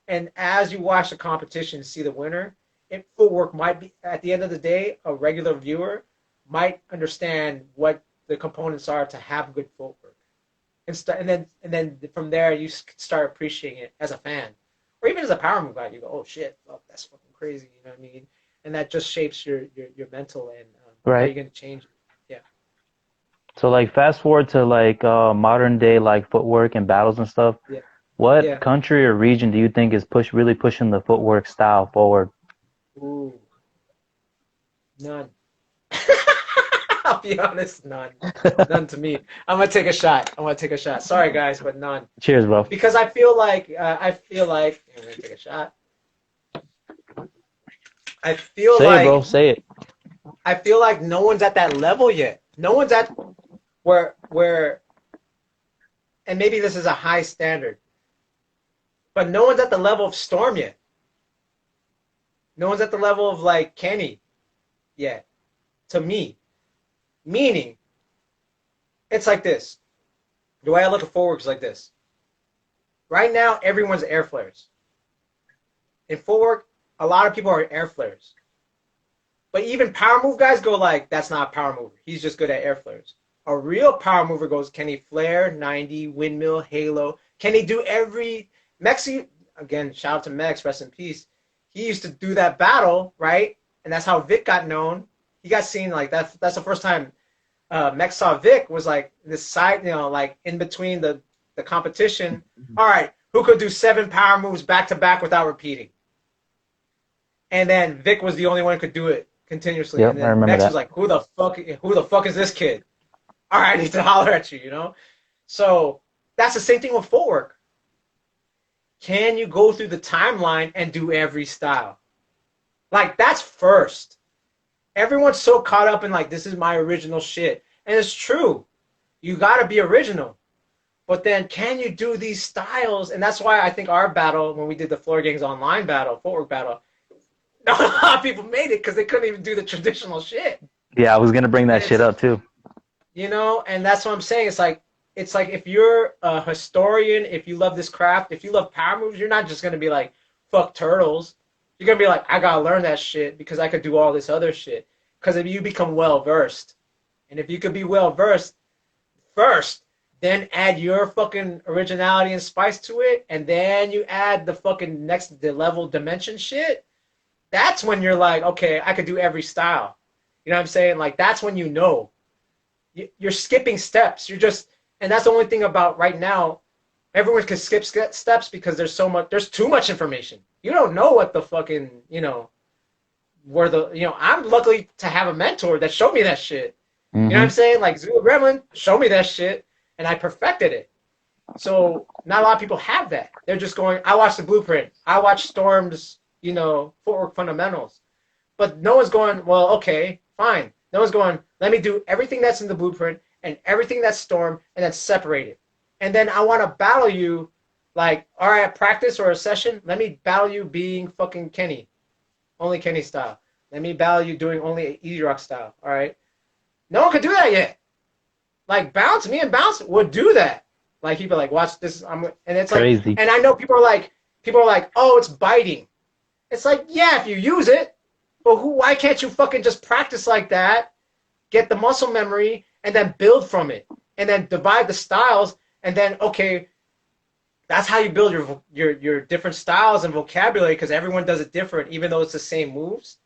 And as you watch the competition, see the winner, footwork might be at the end of the day, a regular viewer might understand what the components are to have good footwork, and then from there you start appreciating it as a fan, or even as a power move guy. You go, oh shit, oh, that's fucking crazy. You know what I mean? And that just shapes your mental and how Right. you're gonna change it. Yeah, So like fast forward to like modern day like footwork and battles and stuff. yeah, What yeah. country or region do you think is really pushing the footwork style forward? Ooh, none. I'll be honest, none. None to me. I'm gonna take a shot. I'm gonna take a shot. Sorry guys, but none. Cheers, bro. Because I feel like I'm gonna take a shot. I feel Say it, bro. like Say it. I feel like no one's at that level yet. No one's at where and maybe this is a high standard, but no one's at the level of Storm yet. No one's at the level of like Kenny yet. To me, meaning it's like this. The way I look at forward is like this. Right now, everyone's air flares. In footwork, a lot of people are air flares. But even power move guys go like, that's not a power mover. He's just good at air flares. A real power mover goes, can he flare, 90, windmill, halo? Can he do every Mexi? Again, shout out to Mex, rest in peace. He used to do that battle, right? And that's how Vic got known. He got seen like that. That's the first time Mex saw Vic was like this side, like in between the competition. All right, who could do 7 power moves back to back without repeating? And then Vic was the only one who could do it continuously. Yep, And I then remember Mex was that. like, who the fuck is this kid? All right, I need to holler at you. So that's the same thing with footwork. Can you go through the timeline and do every style? Like, that's first. Everyone's so caught up in, like, this is my original shit. And it's true. You got to be original. But then can you do these styles? And that's why I think our battle, when we did the Floor Gangs online battle, footwork battle, not a lot of people made it because they couldn't even do the traditional shit. Yeah, I was gonna bring that And shit it's, up too. and that's what I'm saying. It's like if you're a historian, if you love this craft, if you love power moves, you're not just gonna be like, fuck turtles. You're gonna be like, I gotta learn that shit because I could do all this other shit. Because if you become well versed, and if you could be well versed first, then add your fucking originality and spice to it, and then you add the fucking the level dimension shit. That's when you're like, okay, I could do every style. You know what I'm saying? Like that's when you know. You're skipping steps. And that's the only thing about right now. Everyone can skip steps because there's too much information. You don't know what the fucking, I'm lucky to have a mentor that showed me that shit. You know what I'm Hmm. saying? Like Zulu Gremlin showed me that shit and I perfected it. So not a lot of people have that. They're just going, I watched the blueprint. I watched Storm's, footwork fundamentals. But no one's going, well, okay, fine. No one's going, let me do everything that's in the blueprint and everything that's Storm and then separate it. And then I want to battle you like, all right, at practice or a session, let me battle you being fucking Kenny. Only Kenny style. Let me battle you doing only Easy Rock style. All right. No one could do that yet. Like me and Bounce would do that. Like he'd be like, watch this. And it's like, Crazy. and I know people are like, oh, it's biting. It's like, yeah, if you use it, but why can't you fucking just practice like that, get the muscle memory, and then build from it, and then divide the styles, and then okay, that's how you build your different styles and vocabulary because everyone does it different, even though it's the same moves.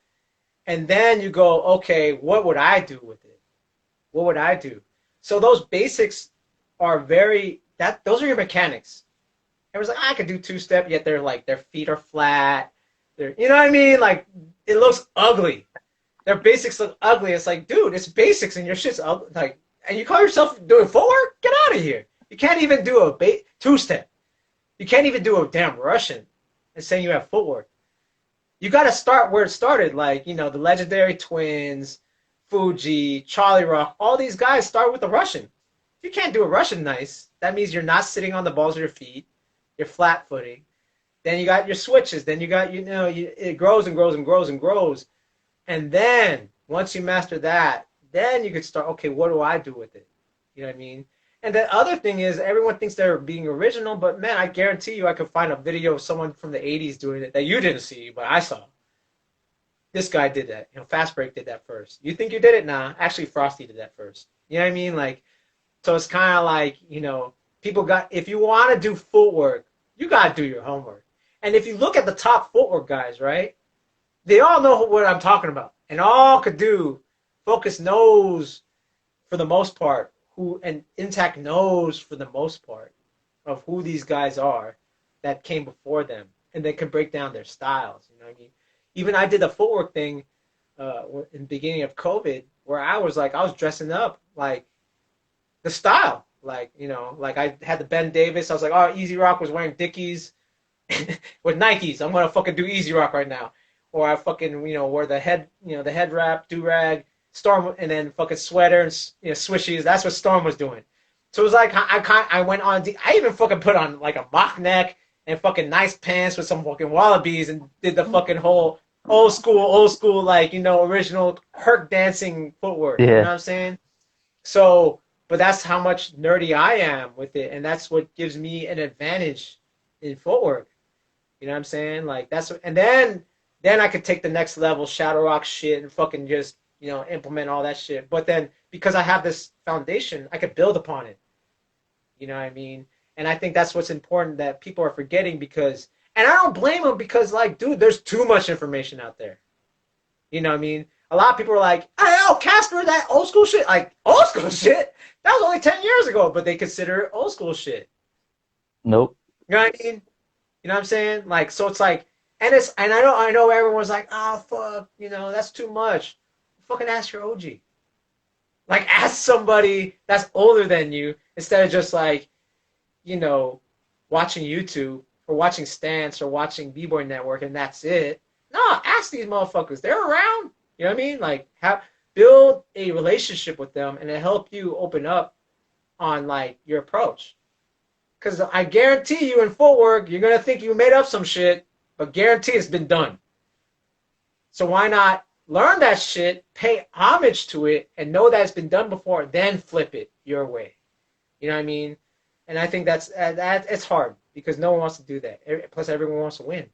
And then you go, okay, what would I do with it? What would I do? So those basics are those are your mechanics. Everyone's like, I could do 2-step, yet they're like their feet are flat. You know what I mean? Like it looks ugly. Their basics look ugly. It's like, dude, it's basics and your shit's ugly. Like, and you call yourself doing footwork? Get out of here. You can't even do a 2-step. You can't even do a damn Russian and saying you have footwork. You got to start where it started. Like, the legendary twins, Fuji, Charlie Rock, all these guys start with the Russian. If you can't do a Russian nice, that means you're not sitting on the balls of your feet. You're flat footing. Then you got your switches. Then you got, it grows and grows and grows and grows. And then once you master that, then you could start, okay, what do I do with it? You know what I mean? And the other thing is everyone thinks they're being original, but man, I guarantee you I could find a video of someone from the 80s doing it that you didn't see, but I saw. This guy did that. Fast Break did that first. You think you did it? Nah, actually Frosty did that first. You know what I mean? Like, so it's kind of like, if you want to do footwork, you got to do your homework. And if you look at the top footwork guys, right? They all know what I'm talking about. And all could do, Focus knows for the most part, and Intact knows for the most part of who these guys are that came before them. And they can break down their styles. You know what I mean? Even I did a footwork thing in the beginning of COVID where I was dressing up like the style. Like, like I had the Ben Davis. I was like, oh, Easy Rock was wearing Dickies with Nikes. I'm going to fucking do Easy Rock right now. Or I fucking, wore the head wrap, do-rag, Storm, and then fucking sweater and, swishies. That's what Storm was doing. So it was like, I went on, I even fucking put on like a mock neck and fucking nice pants with some fucking wallabies and did the fucking whole old school, like, original Herc dancing footwork. You know Yeah, what I'm saying? So, but that's how much nerdy I am with it. And that's what gives me an advantage in footwork. You know what I'm saying? Like, and then Then I could take the next level, Shadow Rock shit, and fucking just implement all that shit. But then because I have this foundation, I could build upon it. You know what I mean? And I think that's what's important that people are forgetting because, and I don't blame them because, like, dude, there's too much information out there. You know what I mean? A lot of people are like, hey, oh, Casper, that old school shit. Like, old school shit? That was only 10 years ago, but they consider it old school shit. Nope. You know what I mean? You know what I'm saying? Like, so it's like, and I know everyone's like, oh, fuck, that's too much. Fucking ask your OG. Like, ask somebody that's older than you instead of just like, you know, watching YouTube or watching Stance or watching B-Boy Network and that's it. No, ask these motherfuckers. They're around. You know what I mean? Like, build a relationship with them and it help you open up on like your approach. Because I guarantee you in footwork, you're gonna think you made up some shit, but guarantee it's been done. So why not learn that shit, pay homage to it, and know that it's been done before, then flip it your way. You know what I mean? And I think that it's hard because no one wants to do that. Plus, everyone wants to win.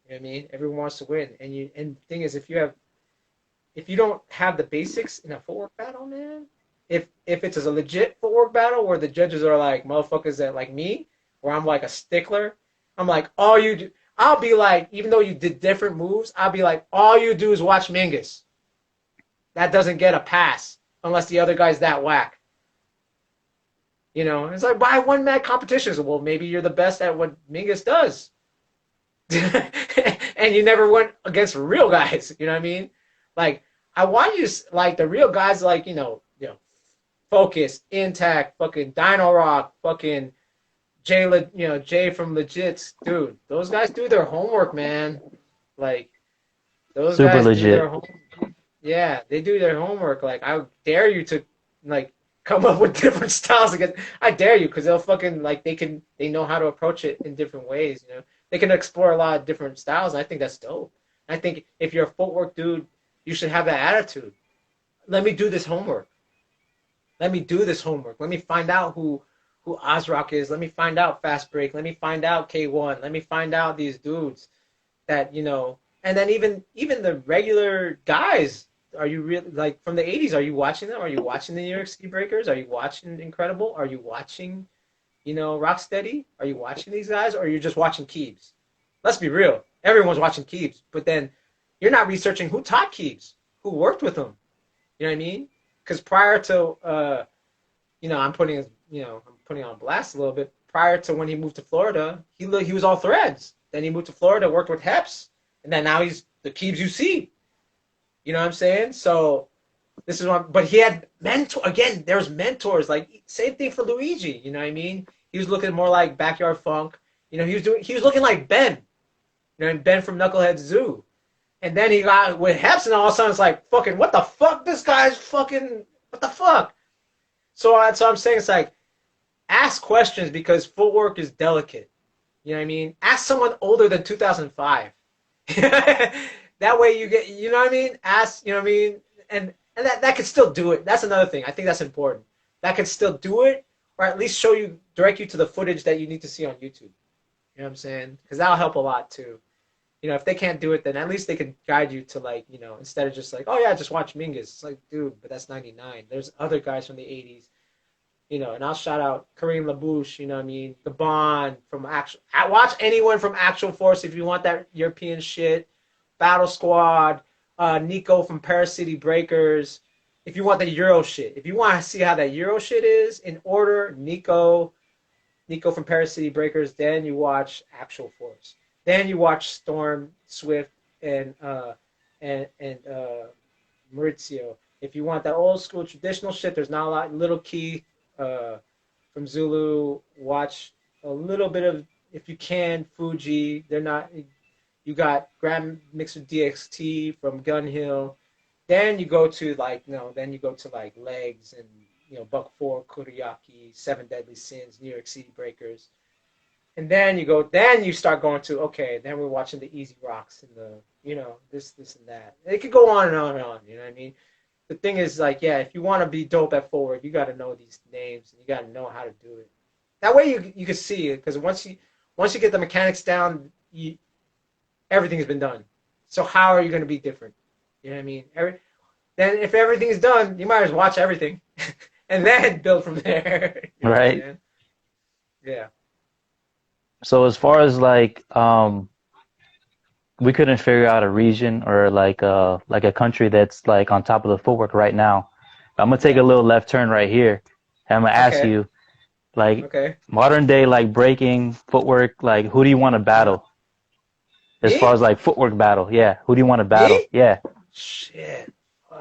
You know what I mean? Everyone wants to win, and the thing is, if you don't have the basics in a footwork battle, man, if it's a legit footwork battle where the judges are like motherfuckers that like me, where I'm like a stickler, I'm like all you do. I'll be like, even though you did different moves, I'll be like, all you do is watch Mingus. That doesn't get a pass unless the other guy's that whack. It's like, why one mad competitions? Well, maybe you're the best at what Mingus does. And you never went against real guys. You know what I mean? Like, I want you to, like, the real guys, like, Focus, Intact, fucking Dino Rock, fucking Jay from Legits, dude. Those guys do their homework, man. Like, those Super guys do legit. their homework. Yeah, they do their homework. Like, I dare you to, like, come up with different styles again. I dare you, because they'll fucking, like, they know how to approach it in different ways, They can explore a lot of different styles, and I think that's dope. I think if you're a footwork dude, you should have that attitude. Let me do this homework. Let me do this homework. Let me find out who Ozrock is. Let me find out Fast Break. Let me find out K1. Let me find out these dudes that, and then even the regular guys, are you really, like, from the 80s, are you watching them? Are you watching the New York City Breakers? Are you watching Incredible? Are you watching, Rocksteady? Are you watching these guys? Or are you just watching Keebs? Let's be real. Everyone's watching Keebs, but then you're not researching who taught Keebs, who worked with him. You know what I mean? Because prior to, I'm putting on blast a little bit. Prior to when he moved to Florida, he was all threads. Then he moved to Florida, worked with Heps, and then now he's the Keebs you see. You know what I'm saying? So this is what, but he had mentor again. There's mentors, like same thing for Luigi. You know what I mean? He was looking more like Backyard Funk. He was looking like Ben. Ben from Knucklehead Zoo. And then he got with Heps, and all of a sudden it's like, fucking, what the fuck? This guy's fucking, what the fuck? So I'm saying, it's like, ask questions because footwork is delicate. You know what I mean? Ask someone older than 2005. That way you get, you know what I mean? Ask, you know what I mean? And that could still do it. That's another thing. I think that's important. That could still do it, or at least direct you to the footage that you need to see on YouTube. You know what I'm saying? Because that'll help a lot too. If they can't do it, then at least they can guide you to, like, instead of just like, oh yeah, just watch Mingus. It's like, dude, but that's 99. There's other guys from the 80s, and I'll shout out Kareem LaBouche, you know what I mean? The Bond from watch anyone from Actual Force if you want that European shit. Battle Squad, Nico from Paris City Breakers. If you want the Euro shit. If you want to see how that Euro shit is, in order, Nico from Paris City Breakers, then you watch Actual Force. Then you watch Storm, Swift, and Maurizio. If you want that old school traditional shit, there's not a lot. Little Key from Zulu. Watch a little bit of, if you can, Fuji. They're not. You got Grand Mixer DXT from Gun Hill. Then you go to like Legs and Buck 4, Kuriaki, Seven Deadly Sins, New York City Breakers. And then you start going to, okay, then we're watching the Easy Rocks and the, this and that. It could go on and on and on, you know what I mean? The thing is, like, yeah, if you want to be dope at forward, you got to know these names and you got to know how to do it. That way you can see it, because once you get the mechanics down, everything's been done. So how are you going to be different? You know what I mean? Then if everything's done, you might as well watch everything and then build from there. You know what I'm Right. saying? Yeah. So as far as like we couldn't figure out a region or like a country that's like on top of the footwork right now. I'm gonna take a Yeah. little left turn right here. And I'm gonna ask Okay. you, like Okay. modern day like breaking footwork, like who do you want to Uh, battle? As far as me? like footwork battle, yeah. Who do you want to battle? Me? Yeah. Shit.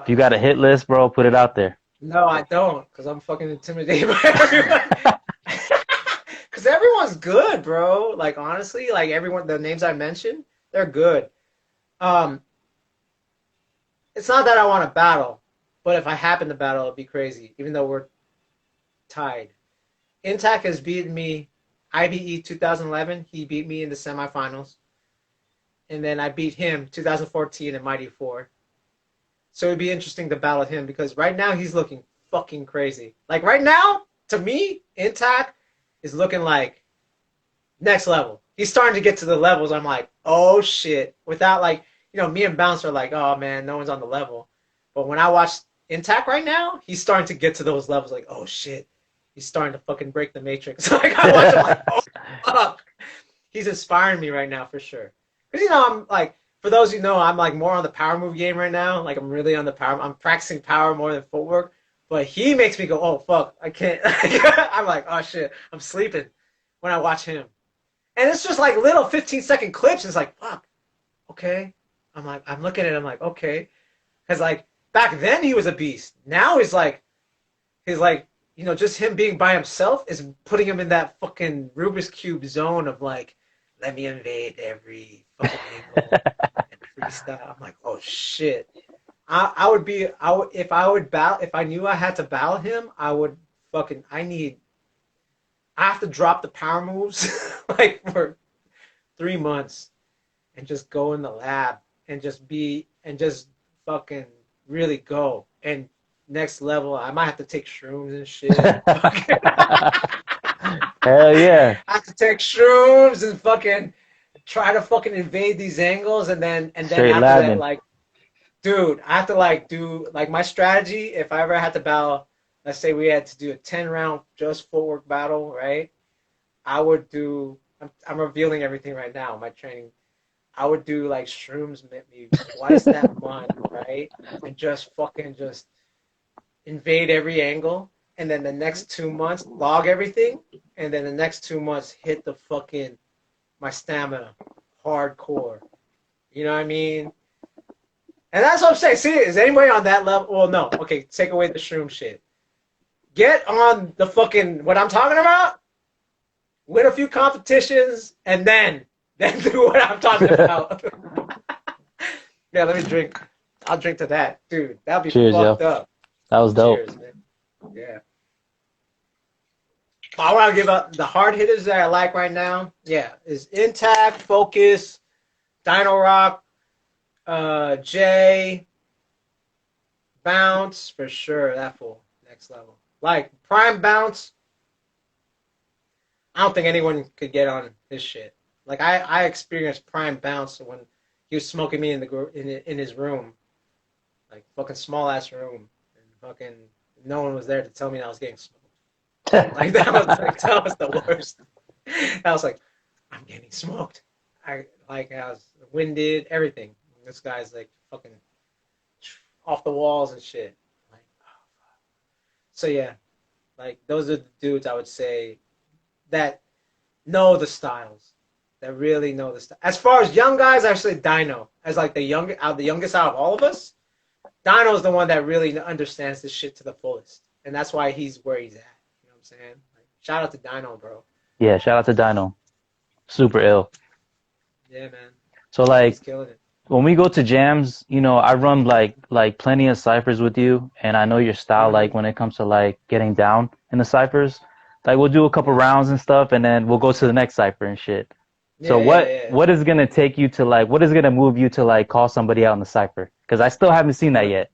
If you Fuck. got a hit list, bro, put it out there. No, I don't, because I'm fucking intimidated by everyone. Because everyone's good, bro. Like, honestly, like, everyone, the names I mentioned, they're good. Um, it's not that I want to battle, but if I happen to battle, it'd be crazy, even though we're tied. Intac has beaten me IBE 2011. He beat me in the semifinals. And then I beat him 2014 in Mighty 4. So it'd be interesting to battle him because right now he's looking fucking crazy. Like right now, to me, Intac is looking like next level. He's starting to get to the levels. I'm like, oh shit. Without like, me and Bounce are like, oh man, no one's on the level. But when I watch Intac right now, he's starting to get to those levels. Like, oh shit, he's starting to fucking break the matrix. Like I watch him like, oh fuck. He's inspiring me right now for sure. Because I'm like, for those who know, I'm like more on the power move game right now. Like I'm really on the power. I'm practicing power more than footwork. But he makes me go, oh fuck, I can't. I'm like, oh shit, I'm sleeping when I watch him. And it's just like little 15-second clips. It's like, fuck, okay. I'm like, I'm looking at him like, okay. Because like back then he was a beast. Now he's like, just him being by himself is putting him in that fucking Rubik's Cube zone of like, let me invade every fucking angle and freestyle. I'm like, oh shit. If I would battle, if I knew I had to battle him, I would fucking, I have to drop the power moves like for 3 months and just go in the lab and just fucking really go. And next level, I might have to take shrooms and shit. And fucking Hell yeah. I have to take shrooms and fucking try to fucking invade these angles, and then Straight after that, labbing. like, dude, I have to like do like my strategy. If I ever had to battle, let's say we had to do a 10 round just footwork battle, right? I would do. I'm revealing everything right now. My training. I would do like shrooms maybe twice that month, right? And just fucking just invade every angle, and then the next 2 months log everything, and then the next 2 months hit the fucking my stamina hardcore. You know what I mean? And that's what I'm saying. See, is anybody on that level? Well, no. Okay, take away the shroom shit. Get on the fucking what I'm talking about. Win a few competitions, and then do what I'm talking about. Yeah, let me drink. I'll drink to that, dude. That'd be Cheers, fucked yo. up. That was dope. Cheers, man. Yeah. I want to give up the hard hitters that I like right now. Yeah, is Intact, Focus, Dino Rock, Jay, Bounce for sure. That fool next level. Like Prime Bounce, I don't think anyone could get on his shit. Like I experienced Prime Bounce when he was smoking me in his room, like fucking small ass room, and fucking no one was there to tell me I was getting smoked. Like that was the worst. I was like, I'm getting smoked. I was winded, everything. This guy's like fucking off the walls and shit. Like, oh, so yeah, like those are the dudes I would say that know the styles, that really know the style. As far as young guys, I say Dino as like the youngest out of all of us. Dino is the one that really understands this shit to the fullest, and that's why he's where he's at. You know what I'm saying? Like, shout out to Dino, bro. Yeah, shout out to Dino. Super ill. Yeah, man. So He's like killing it. when we go to jams, I run like plenty of ciphers with you, and I know your style Mm-hmm. like when it comes to like getting down in the ciphers. Like we'll do a couple rounds and stuff, and then we'll go to the next cipher and shit. So Yeah, yeah, yeah. what is gonna take you to like what is gonna move you to like call somebody out in the cipher? Because I still haven't seen that No, yet.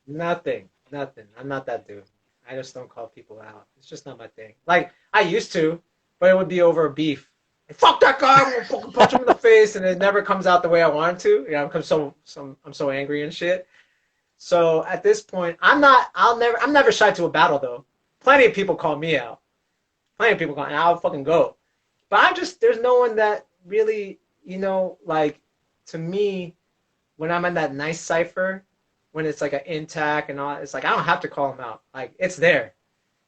nothing, nothing. I'm not that dude. I just don't call people out. It's just not my thing. Like I used to, but it would be over a beef. fuck that guy, I'm gonna fucking punch him in the face, and it never comes out the way I want it to. You know, I'm so angry and shit. So at this point, I'm never shy to a battle though. Plenty of people call me out. Plenty of people call, and I'll fucking go. But there's no one that really, like, to me, when I'm in that nice cipher, when it's like an intact and all, it's like I don't have to call them out. Like it's there.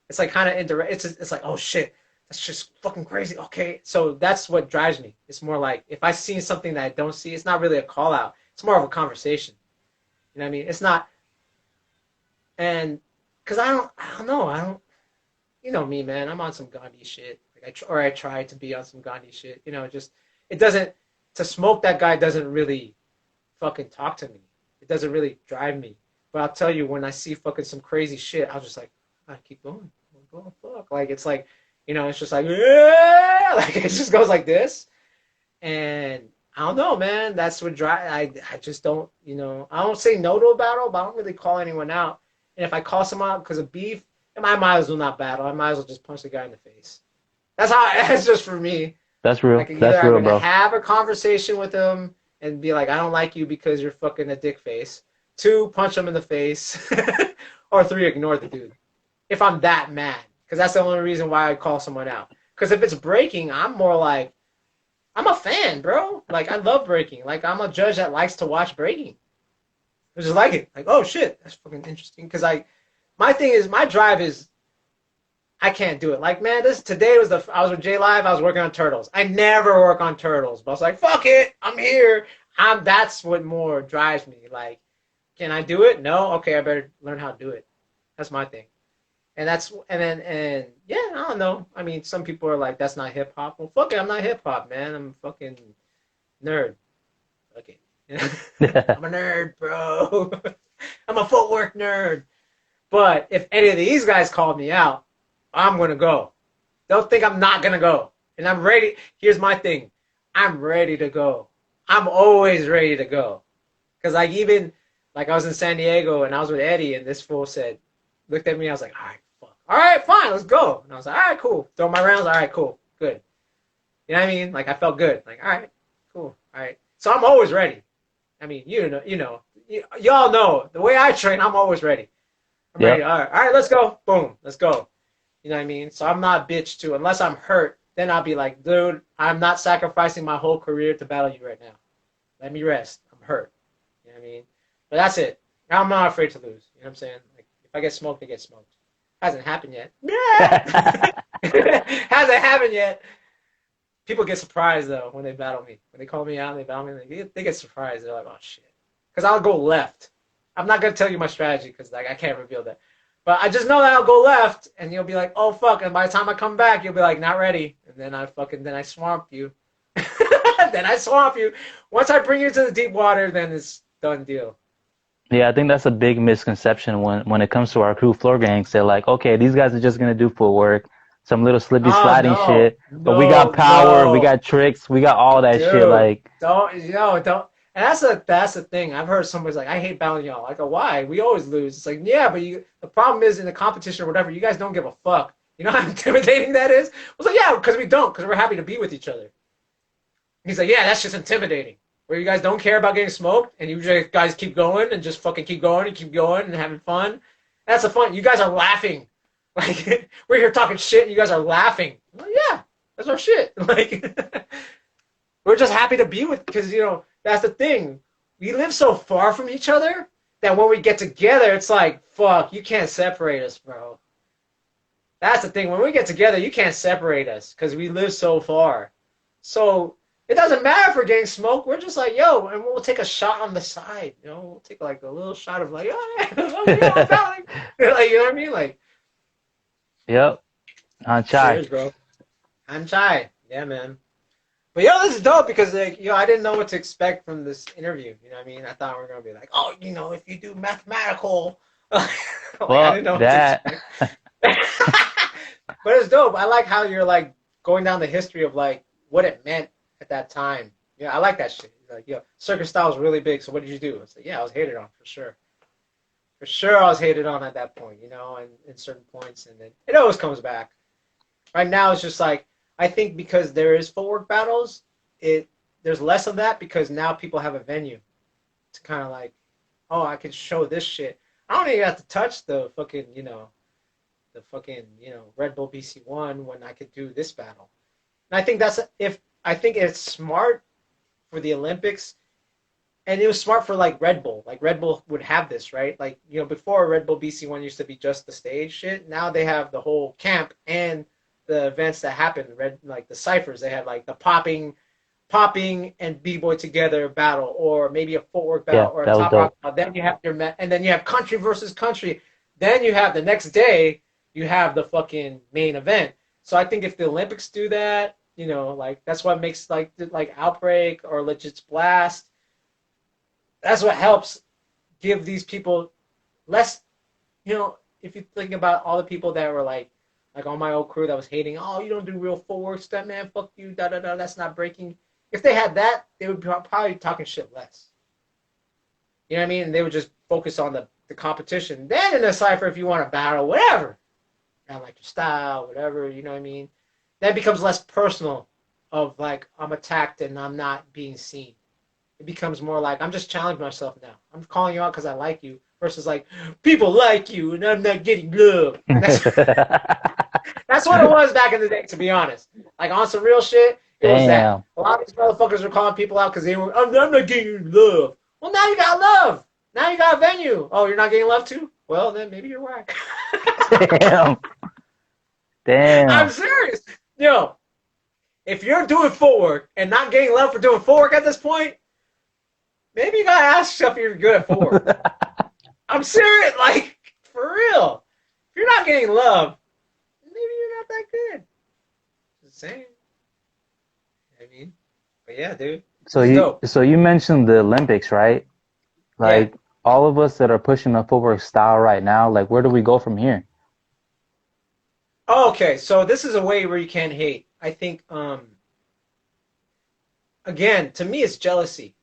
It's like kind of indirect. It's like, oh shit, that's just fucking crazy. Okay, so that's what drives me. It's more like if I see something that I don't see, it's not really a call out. It's more of a conversation. You know what I mean? It's not, and because I don't know, I don't. You know me, man. I'm on some Gandhi shit. Like I try to be on some Gandhi shit. You know, just it doesn't to smoke that guy doesn't really fucking talk to me. It doesn't really drive me. But I'll tell you, when I see fucking some crazy shit, I'll just like, I keep going. Oh fuck! Like it's like, it's just like, yeah! Like it just goes like this, and I don't know, man. That's what drive. I just don't, I don't say no to a battle, but I don't really call anyone out. And if I call someone out because of beef, then I might as well not battle. I might as well just punch the guy in the face. That's how. That's just for me. That's Like real. either That's I'm real, gonna bro. have a conversation with him and be like, I don't like you because you're fucking a dick face. Two, punch him in the face. Or three, ignore the dude. If I'm that mad. Because that's the only reason why I call someone out. Because if it's breaking, I'm more like, I'm a fan, bro. Like, I love breaking. Like, I'm a judge that likes to watch breaking. I just like it. Like, oh shit, that's fucking interesting. Because my thing is, my drive is, I can't do it. Like, man, today was I was with J Live. I was working on turtles. I never work on turtles, but I was like, fuck it, I'm here. That's what more drives me. Like, can I do it? No. Okay, I better learn how to do it. That's my thing. And yeah, I don't know. I mean, some people are like, that's not hip hop. Well, fuck it, I'm not hip hop, man. I'm a fucking nerd. Okay, I'm a nerd, bro. I'm a footwork nerd. But if any of these guys called me out, I'm gonna go. Don't think I'm not gonna go. And I'm ready. Here's my thing. I'm ready to go. I'm always ready to go. Cause like I was in San Diego and I was with Eddie and this fool looked at me. I was like, all right, fuck. All right, fine, let's go. And I was like, all right, cool. Throw my rounds. All right, cool, good. You know what I mean? Like I felt good. Like all right, cool, all right. So I'm always ready. I mean, y'all know the way I train. I'm always ready. I'm ready. Yep. All right, let's go. Boom, let's go. You know what I mean? So I'm not bitch too. Unless I'm hurt, then I'll be like, dude, I'm not sacrificing my whole career to battle you right now. Let me rest. I'm hurt. You know what I mean? But that's it. I'm not afraid to lose. You know what I'm saying? Like if I get smoked, I get smoked. Hasn't happened yet. Hasn't happened yet. People get surprised though when they battle me. When they call me out and they battle me, they get surprised. They're like, oh shit. Because I'll go left. I'm not gonna tell you my strategy because like I can't reveal that. But I just know that I'll go left, and you'll be like, "Oh fuck!" And by the time I come back, you'll be like, "Not ready." And then I swamp you. Then I swamp you. Once I bring you to the deep water, then it's done deal. Yeah, I think that's a big misconception when it comes to our crew floor gangs. They're like, okay, these guys are just gonna do footwork, some little slippy Oh sliding no, shit, but we got no, power, we no, got tricks, we got all that shit. dude, Like, don't. And that's the thing. I've heard somebody's like, "I hate battling y'all." I go, "Why? We always lose." It's like, yeah, but the problem is in the competition or whatever, you guys don't give a fuck. You know how intimidating that is? I was like, yeah, because we don't, because we're happy to be with each other. He's like, yeah, that's just intimidating. Where you guys don't care about getting smoked, and you guys keep going and just fucking keep going and keep going and having fun. That's the fun. You guys are laughing. Like we're here talking shit, and you guys are laughing. I'm like, yeah, that's our shit. Like we're just happy to be with, because that's the thing. We live so far from each other that when we get together, it's like, fuck, you can't separate us, bro. That's the thing. When we get together, you can't separate us because we live so far. So it doesn't matter if we're getting smoked. We're just like, yo, and we'll take a shot on the side. We'll take like a little shot of like, oh, yeah, I'm battling. Like, you know what I mean? Like, yep, on chai. cheers, bro. I'm shy. Yeah, man. But this is dope because like, I didn't know what to expect from this interview. You know what I mean? I thought we were gonna be like, oh, if you do mathematical, like I didn't Fuck know what to that. expect. But it's dope. I like how you're like going down the history of like what it meant at that time. Yeah, I like that shit. Like, circus style was really big. So what did you do? It's like, yeah, I was hated on for sure. For sure, I was hated on at that point. And in certain points, and then it always comes back. Right now, it's just like I think because there is footwork battles, it there's less of that because now people have a venue to kind of like, oh, I can show this shit. I don't even have to touch the fucking, the fucking, Red Bull BC1 when I could do this battle. And I think that's if I think it's smart for the Olympics, and it was smart for like Red Bull. Like Red Bull would have this, right? Like before Red Bull BC1 used to be just the stage shit. Now they have the whole camp and the events that happen. Like the ciphers, they have like the popping and b-boy together battle, or maybe a footwork Yeah, battle, or a that was top rock dope. battle. Then you have and then you have country versus country. Then you have the next day you have the fucking main event. So I think if the Olympics do that, like that's what makes like Outbreak or Legit Blast. That's what helps give these people less. If you think about all the people that were like on my old crew that was hating, oh, you don't do real footwork stuff, man. Fuck you, da da da. That's not breaking. If they had that, they would probably be talking shit less. You know what I mean? And they would just focus on the competition. Then in the cipher, if you want to battle, whatever, I like your style, whatever. You know what I mean? That becomes less personal. Of like I'm attacked and I'm not being seen. It becomes more like I'm just challenging myself now. I'm calling you out because I like you, versus like people like you and I'm not getting love. And that's what it was back in the day, to be honest. Like on some real shit, it was that. Damn. A lot of these motherfuckers were calling people out because I'm not getting love. Well, now you got love. Now you got a venue. Oh, you're not getting love too? Well, then maybe you're whack. Damn. I'm Damn. serious. Yo, if you're doing footwork and not getting love for doing footwork at this point, maybe you gotta ask yourself if you're good at footwork. I'm serious, like for real. If you're not getting love, maybe you're not that good. Just saying. I mean, but yeah, dude, So this is you dope. so you mentioned the Olympics, right? Yeah. Like all of us that are pushing the footwork style right now, like where do we go from here? Oh, okay, so this is a way where you can't hate. I think, again, to me, it's jealousy.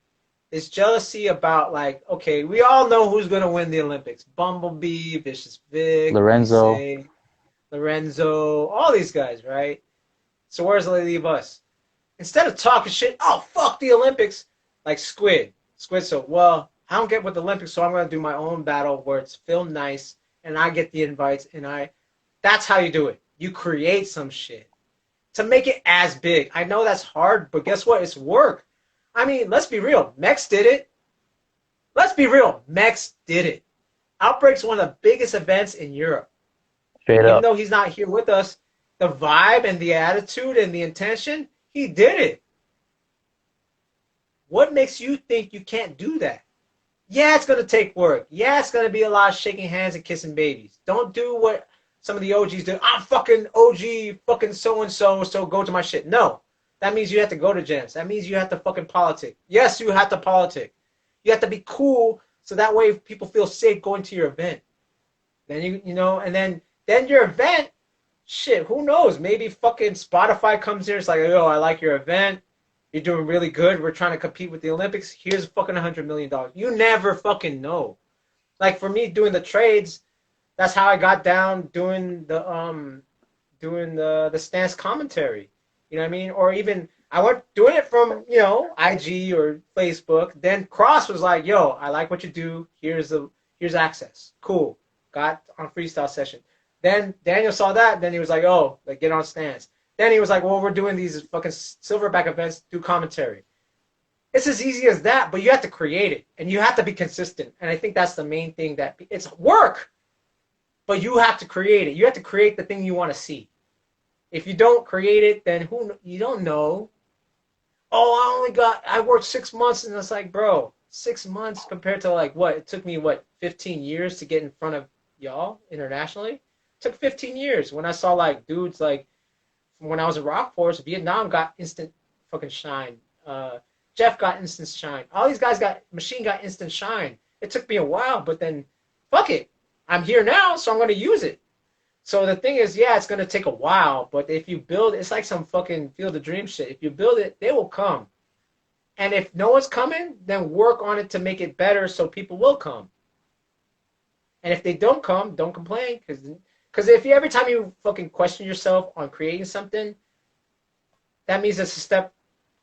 It's jealousy about like, okay, we all know who's gonna win the Olympics: Bumblebee, Vicious Vic, Lorenzo, Issei, Lorenzo, all these guys, right? So where does it leave us? Instead of talking shit, oh fuck the Olympics, like Squid. Squid, so well, I don't get with the Olympics, so I'm gonna do my own battle where it's filmed nice and I get the invites and that's how you do it. You create some shit to make it as big. I know that's hard, but guess what? It's work. I mean, let's be real. Mex did it. Let's be real. Mex did it. Outbreak's one of the biggest events in Europe. straight Even up. though he's not here with us, the vibe and the attitude and the intention, he did it. What makes you think you can't do that? Yeah, it's going to take work. Yeah, it's going to be a lot of shaking hands and kissing babies. Don't do what some of the OGs do. I'm fucking OG, fucking so-and-so, so go to my shit. No. That means you have to go to gyms. That means you have to fucking politic. Yes, you have to politic. You have to be cool so that way people feel safe going to your event. Then and then your event, shit, who knows? Maybe fucking Spotify comes here. It's like, yo, I like your event. You're doing really good. We're trying to compete with the Olympics. Here's fucking $100 million. You never fucking know. Like for me doing the trades, that's how I got down doing the stance commentary. You know what I mean? Or even I went doing it from, IG or Facebook. Then Cross was like, yo, I like what you do. Here's access. Cool. Got on freestyle session. Then Daniel saw that. Then he was like, oh, like get on stance. Then he was like, well, we're doing these fucking silverback events, do commentary. It's as easy as that, but you have to create it and you have to be consistent. And I think that's the main thing, that it's work, but you have to create it. You have to create the thing you want to see. If you don't create it, then you don't know. Oh, I worked 6 months, and it's like, bro, 6 months compared to like what? It took me 15 years to get in front of y'all internationally. It took 15 years. When I saw like dudes like when I was in Rock Force, Vietnam got instant fucking shine. Jeff got instant shine. All these guys Machine got instant shine. It took me a while, but then fuck it. I'm here now, so I'm gonna use it. So the thing is, yeah, it's gonna take a while, but if you build, it's like some fucking Field of Dreams shit. If you build it, they will come. And if no one's coming, then work on it to make it better so people will come. And if they don't come, don't complain, because if every time you fucking question yourself on creating something, that means it's a step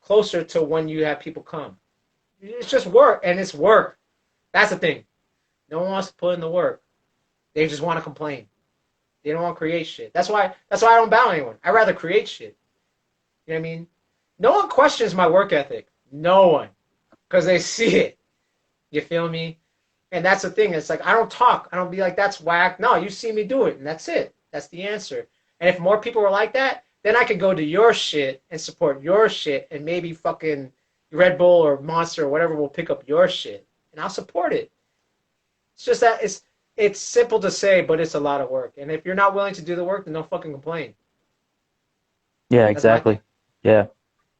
closer to when you have people come. It's just work, and it's work. That's the thing. No one wants to put in the work. They just want to complain. They don't want to create shit. That's why I don't bow anyone. I rather create shit. You know what I mean? No one questions my work ethic. No one. Because they see it. You feel me? And that's the thing. It's like I don't talk. I don't be like, that's whack. No, you see me do it, and that's it. That's the answer. And if more people were like that, then I could go to your shit and support your shit, and maybe fucking Red Bull or Monster or whatever will pick up your shit, and I'll support it. It's just that it's simple to say, but it's a lot of work. And if you're not willing to do the work, then don't fucking complain. Yeah, That's my exactly. thing. Yeah.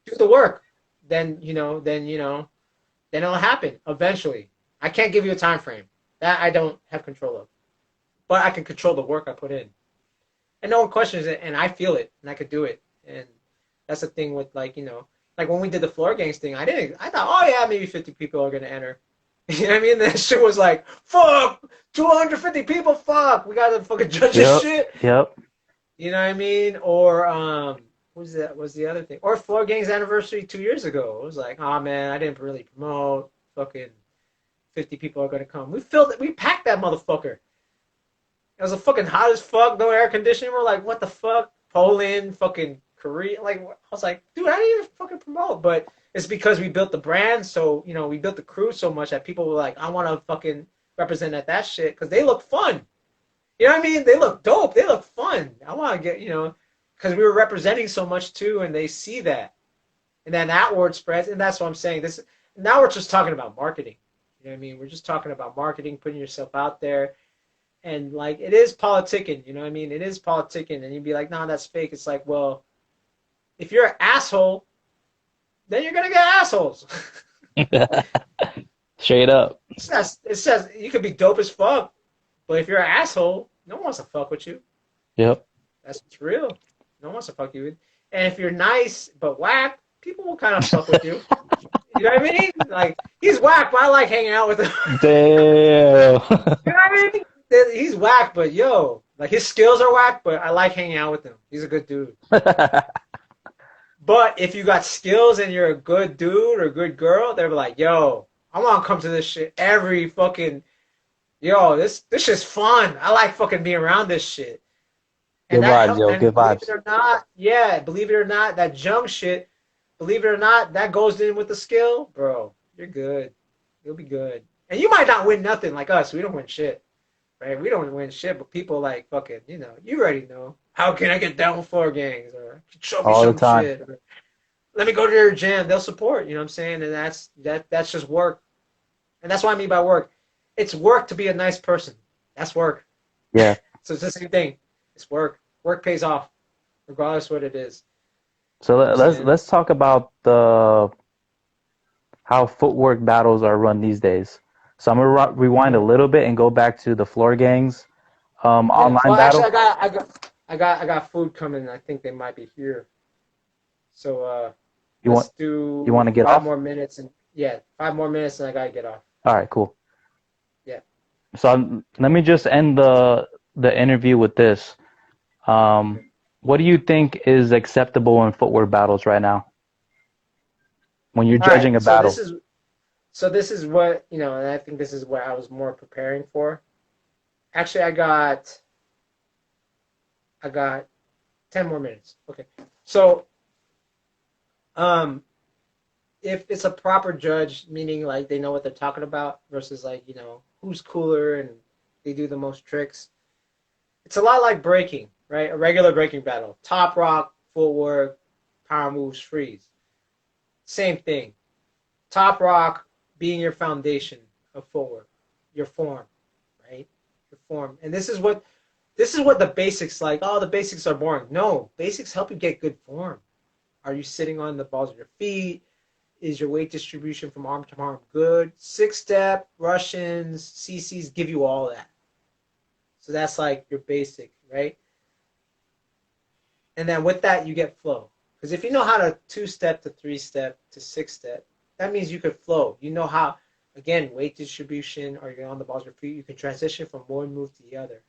Do the work. Then it'll happen eventually. I can't give you a time frame. That I don't have control of. But I can control the work I put in. And no one questions it, and I feel it, and I could do it. And that's the thing with like when we did the floor gangs thing, I thought, oh yeah, maybe 50 people are gonna enter. You know what I mean? That shit was like, fuck, 250 people, fuck, we gotta fucking judge this Yep. shit. Yep. You know what I mean? Or what was the other thing? Or floor gangs anniversary 2 years ago. It was like, oh man, I didn't really promote. Fucking 50 people are gonna come. We packed that motherfucker. It was a fucking hot as fuck, no air conditioning. We're like, what the fuck? Poland, fucking Korea. Like, I was like, dude, I didn't even fucking promote. But it's because we built the brand, so, we built the crew so much that people were like, I want to fucking represent at that shit because they look fun. You know what I mean? They look dope. They look fun. I want to get, because we were representing so much too, and they see that. And then that word spreads, and that's what I'm saying. Now we're just talking about marketing. You know what I mean? We're just talking about marketing, putting yourself out there. And like it is politicking, you know what I mean? It is politicking, and you'd be like, "No, that's fake." It's like, well, if you're an asshole, then you're gonna get assholes. Straight up. It says you could be dope as fuck, but if you're an asshole, no one wants to fuck with you. Yep. That's real. No one wants to fuck you. And if you're nice but whack, people will kind of fuck with you. You know what I mean? Like he's whack, but I like hanging out with him. Damn. You know what I mean? He's whack, but yo, like his skills are whack, but I like hanging out with him. He's a good dude. But if you got skills and you're a good dude or a good girl, they're like, yo, I want to come to this shit every fucking, yo, this shit's fun. I like fucking being around this shit. Good And that vibes, helps. yo. And Good believe vibes. it or not, yeah, believe it or not, that junk shit, believe it or not, that goes in with the skill, bro. You're good. You'll be good. And you might not win nothing like us. We don't win shit. Right? We don't win shit, but people like fucking, you already know. How can I get down with floor gangs? Or show me All the some time. shit. Or, let me go to their gym. They'll support, you know what I'm saying? And that's just work. And that's what I mean by work. It's work to be a nice person. That's work. Yeah. So it's the same thing. It's work. Work pays off, regardless what it is. So You know what I'm saying? let's talk about the how footwork battles are run these days. So I'm gonna rewind a little bit and go back to the floor gangs Yeah. online Well, actually, battle. I got food coming. I think they might be here. So You let's want you want do to get five off? more minutes, and yeah, 5 more minutes, and I gotta get off. All right, cool. Yeah. So let me just end the interview with this. Okay. What do you think is acceptable in footwork battles right now when you're All right. judging a So battle? this is what and I think this is what I was more preparing for. Actually, I got 10 more minutes. Okay. So um, if it's a proper judge, meaning like they know what they're talking about, versus like who's cooler and they do the most tricks. It's a lot like breaking, right? A regular breaking battle. Top rock, footwork, power moves, freeze. Same thing. Top rock being your foundation of footwork, your form, right? Your form. And this is what the basics like. Oh, the basics are boring. No, basics help you get good form. Are you sitting on the balls of your feet? Is your weight distribution from arm to arm good? Six step, Russians, CCs give you all that. So that's like your basic, right? And then with that, you get flow. Because if you know how to two-step to three-step to six-step, that means you could flow. You know how, again, weight distribution, or you're on the balls of your feet, you can transition from one move to the other.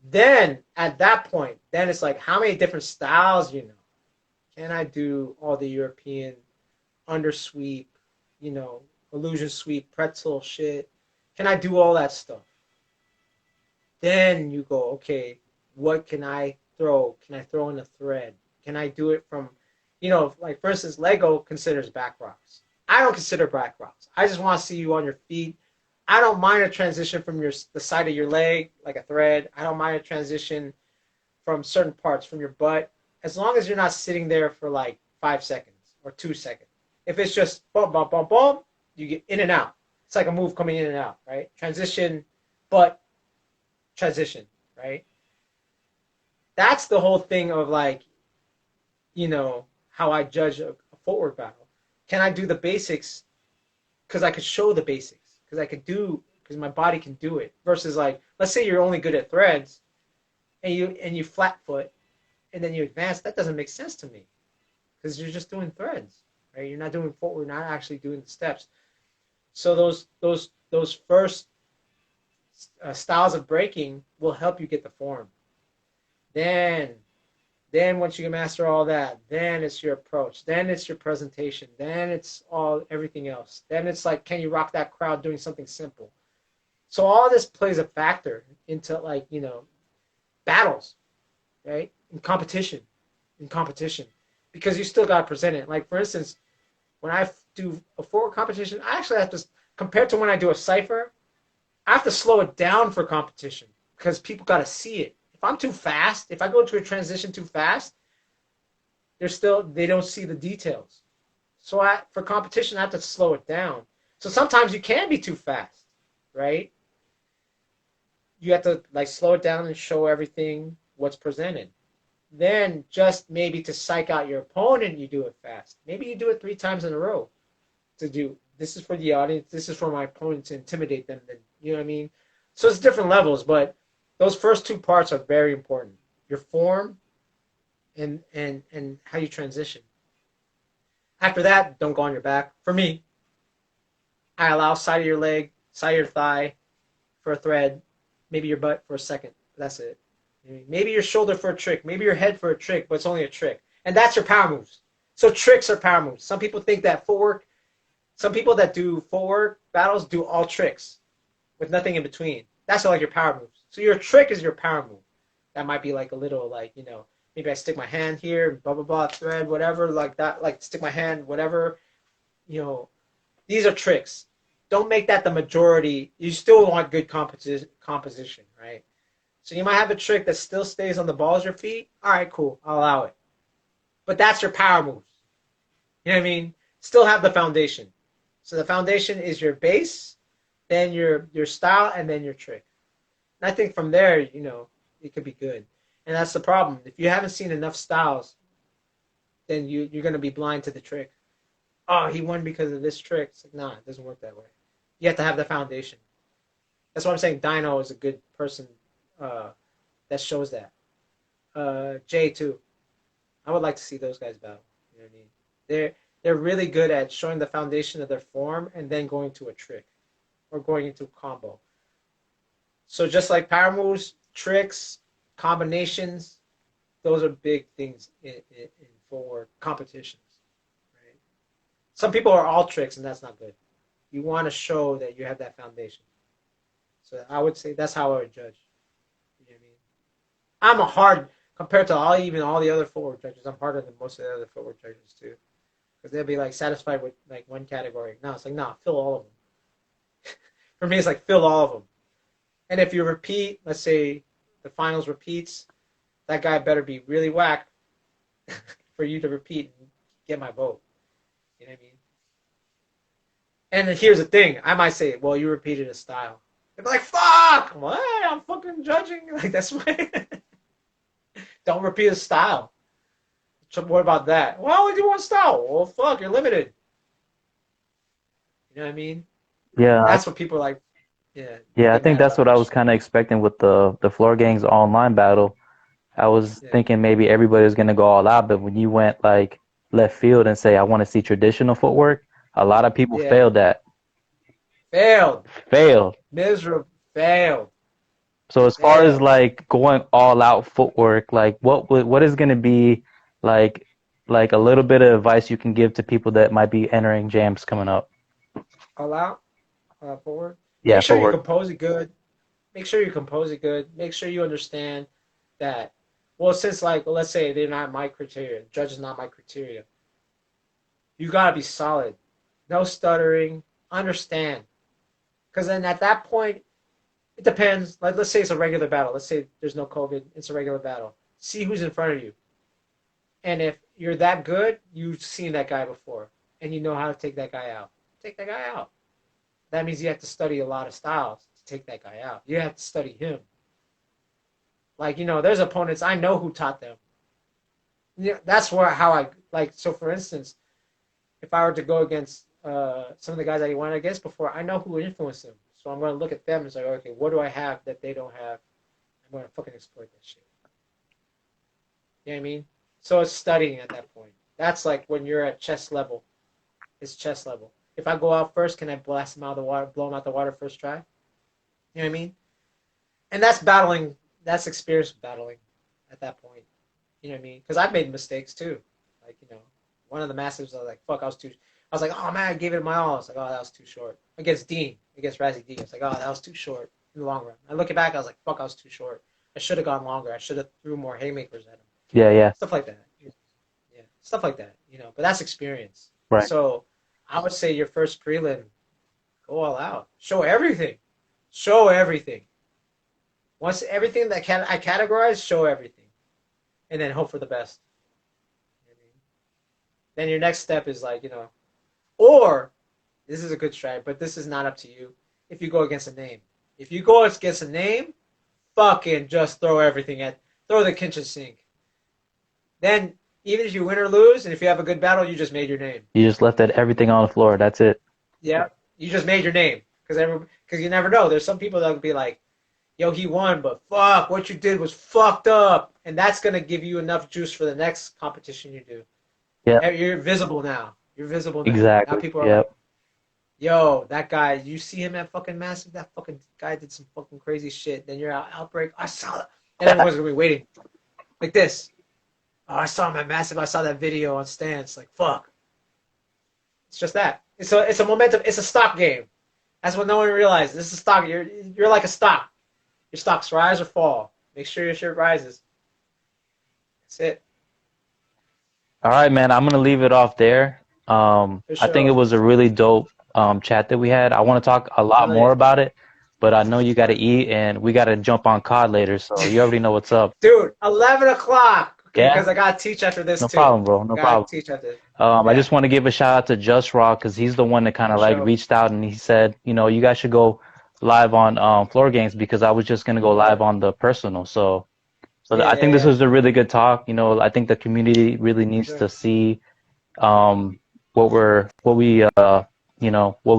Then, at that point, then it's like, how many different styles you know? Can I do all the European undersweep, you know, illusion sweep, pretzel shit? Can I do all that stuff? Then you go, okay, what can I throw? Can I throw in a thread? Can I do it from, like for instance, Lego considers back rocks. I don't consider back rocks. I just want to see you on your feet. I don't mind a transition from the side of your leg, like a thread. I don't mind a transition from certain parts, from your butt, as long as you're not sitting there for like 5 seconds or 2 seconds. If it's just boom, boom, boom, boom, you get in and out. It's like a move coming in and out, right? Transition, butt, transition, right? That's the whole thing of like, how I judge a footwork battle. Can I do the basics because I could show the basics, because my body can do it, versus like, let's say you're only good at threads and you flat foot and then you advance. That doesn't make sense to me because you're just doing threads, right? You're not doing footwork, not actually doing the steps. So those first styles of breaking will help you get the form. Then, then once you can master all that, then it's your approach. Then it's your presentation. Then it's everything else. Then it's like, can you rock that crowd doing something simple? So all this plays a factor into like, battles, right? In competition, because you still got to present it. Like for instance, when I do a forward competition, I actually have to, compared to when I do a cipher, I have to slow it down for competition because people got to see it. If I'm too fast, if I go into a transition too fast, they don't see the details. So for competition, I have to slow it down. So sometimes you can be too fast, right? You have to like slow it down and show everything what's presented. Then just maybe to psych out your opponent, you do it fast. Maybe you do it 3 times in a row to do, this is for the audience, this is for my opponent to intimidate them. Then, you know what I mean? So it's different levels, but those first 2 parts are very important. Your form and how you transition. After that, don't go on your back. For me, I allow side of your leg, side of your thigh for a thread, maybe your butt for a second. That's it. Maybe your shoulder for a trick, maybe your head for a trick, but it's only a trick. And that's your power moves. So tricks are power moves. Some people think that some people that do footwork battles do all tricks with nothing in between. That's like your power moves. So your trick is your power move. That might be like a little like, maybe I stick my hand here, blah, blah, blah, thread, whatever, like that, like stick my hand, whatever. These are tricks. Don't make that the majority. You still want good composition, right? So you might have a trick that still stays on the balls of your feet. All right, cool. I'll allow it. But that's your power moves. You know what I mean? Still have the foundation. So the foundation is your base, then your style, and then your trick. And I think from there, it could be good. And that's the problem. If you haven't seen enough styles, then you're going to be blind to the trick. Oh, he won because of this trick. It's like, nah, it doesn't work that way. You have to have the foundation. That's why I'm saying Dino is a good person that shows that. Jay too. I would like to see those guys battle. You know what I mean? They're really good at showing the foundation of their form and then going to a trick or going into a combo. So just like power moves, tricks, combinations, those are big things for competitions. Right? Some people are all tricks, and that's not good. You want to show that you have that foundation. So I would say that's how I would judge. You know what I mean? I'm a hard, compared to all the other footwork judges, I'm harder than most of the other footwork judges too. Because they'll be like satisfied with like one category. No, it's like, nah, fill all of them. For me, it's like fill all of them. And if you repeat, let's say the finals repeats, that guy better be really whack for you to repeat and get my vote. You know what I mean? And then here's the thing. I might say, well, you repeated a style. They'd be like, fuck! What? I'm fucking judging? Like, that's why. Don't repeat a style. What about that? Well, I only do one style. Well, fuck, you're limited. You know what I mean? Yeah, That's what people like. Yeah, they yeah, I get think mad that's about what I that was shit. kind of expecting with the Floor Gangs online battle. I was Yeah. thinking maybe everybody was gonna go all out, but when you went like left field and say I want to see traditional footwork, a lot of people Yeah. failed that. Failed. Failed. Miserable. Failed. So as far as Failed. like going all out footwork, like what is gonna be like? like a little bit of advice you can give to people that might be entering jams coming up? All out, forward. Yeah, Make sure you footwork. compose it good. Make sure you compose it good. Make sure you understand that. Well, since like let's say they're not my criteria, judge is not my criteria. You gotta be solid. No stuttering. Understand. Because then at that point, it depends. Like let's say it's a regular battle. Let's say there's no COVID. It's a regular battle. See who's in front of you. And if you're that good, you've seen that guy before, and you know how to take that guy out. Take that guy out. That means you have to study a lot of styles to take that guy out. You have to study him. Like, there's opponents, I know who taught them. Yeah, that's how I, like, so for instance, if I were to go against some of the guys I went against before, I know who influenced them. So I'm going to look at them and say, okay, what do I have that they don't have? I'm going to fucking exploit that shit. You know what I mean? So it's studying at that point. That's like when you're at chess level. It's chess level. If I go out first, can I blast him out of the water, blow him out the water first try? You know what I mean? And that's battling. That's experience battling at that point. You know what I mean? Because I've made mistakes too. Like, one of the massives, I was like, fuck, I was like, oh man, I gave it my all. I was like, oh, that was too short. Against Razzie D, I was like, oh, that was too short in the long run. I look back, I was like, fuck, I was too short. I should have gone longer. I should have threw more haymakers at him. Yeah, yeah. Stuff like that. Yeah, stuff like that. But that's experience. Right. So I would say your first prelim, go all out. Show everything. Show everything. Once everything that I categorize, show everything. And then hope for the best. Then your next step is like, or this is a good strategy, but this is not up to you. If you go against a name. If you go against a name, fucking just throw the kitchen sink. Then even if you win or lose, and if you have a good battle, you just made your name. You just left everything on the floor. That's it. Yeah, you just made your name. Because you never know. There's some people that would be like, yo, he won, but fuck, what you did was fucked up. And that's going to give you enough juice for the next competition you do. Yeah. You're visible now. Exactly. Now people are like, yo, that guy, you see him at fucking Massive? That fucking guy did some fucking crazy shit. Then you're out, Outbreak. I saw that. And everyone's going to be waiting. Like this. Oh, I saw him at Massive. I saw that video on Stance. Like, fuck. It's just that. It's a momentum. It's a stock game. That's what no one realizes. This is stock. You're like a stock. Your stocks rise or fall. Make sure your shit rises. That's it. All right, man. I'm gonna leave it off there. I think it was a really dope chat that we had. I want to talk a lot more about it, but I know you got to eat and we got to jump on COD later, so you already know what's up. Dude, 11 o'clock. Yeah. Because I got to teach after this, No problem, bro. No problem. Teach after this. I just want to give a shout out to Just Raw because he's the one that kind of like reached out and he said, you guys should go live on Floor Games because I was just going to go live on the personal. So I think this was a really good talk. I think the community really needs to see what we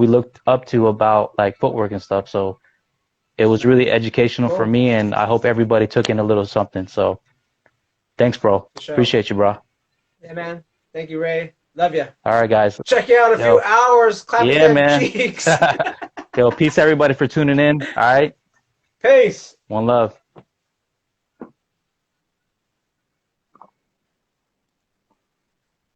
looked up to about like footwork and stuff. So it was really educational for me, and I hope everybody took in a little something. So thanks, bro. Appreciate you, bro. Yeah, man. Thank you, Ray. Love you. All right, guys. Check you out in a few hours. Clap your cheeks. Yo, peace everybody for tuning in. All right. Peace. One love.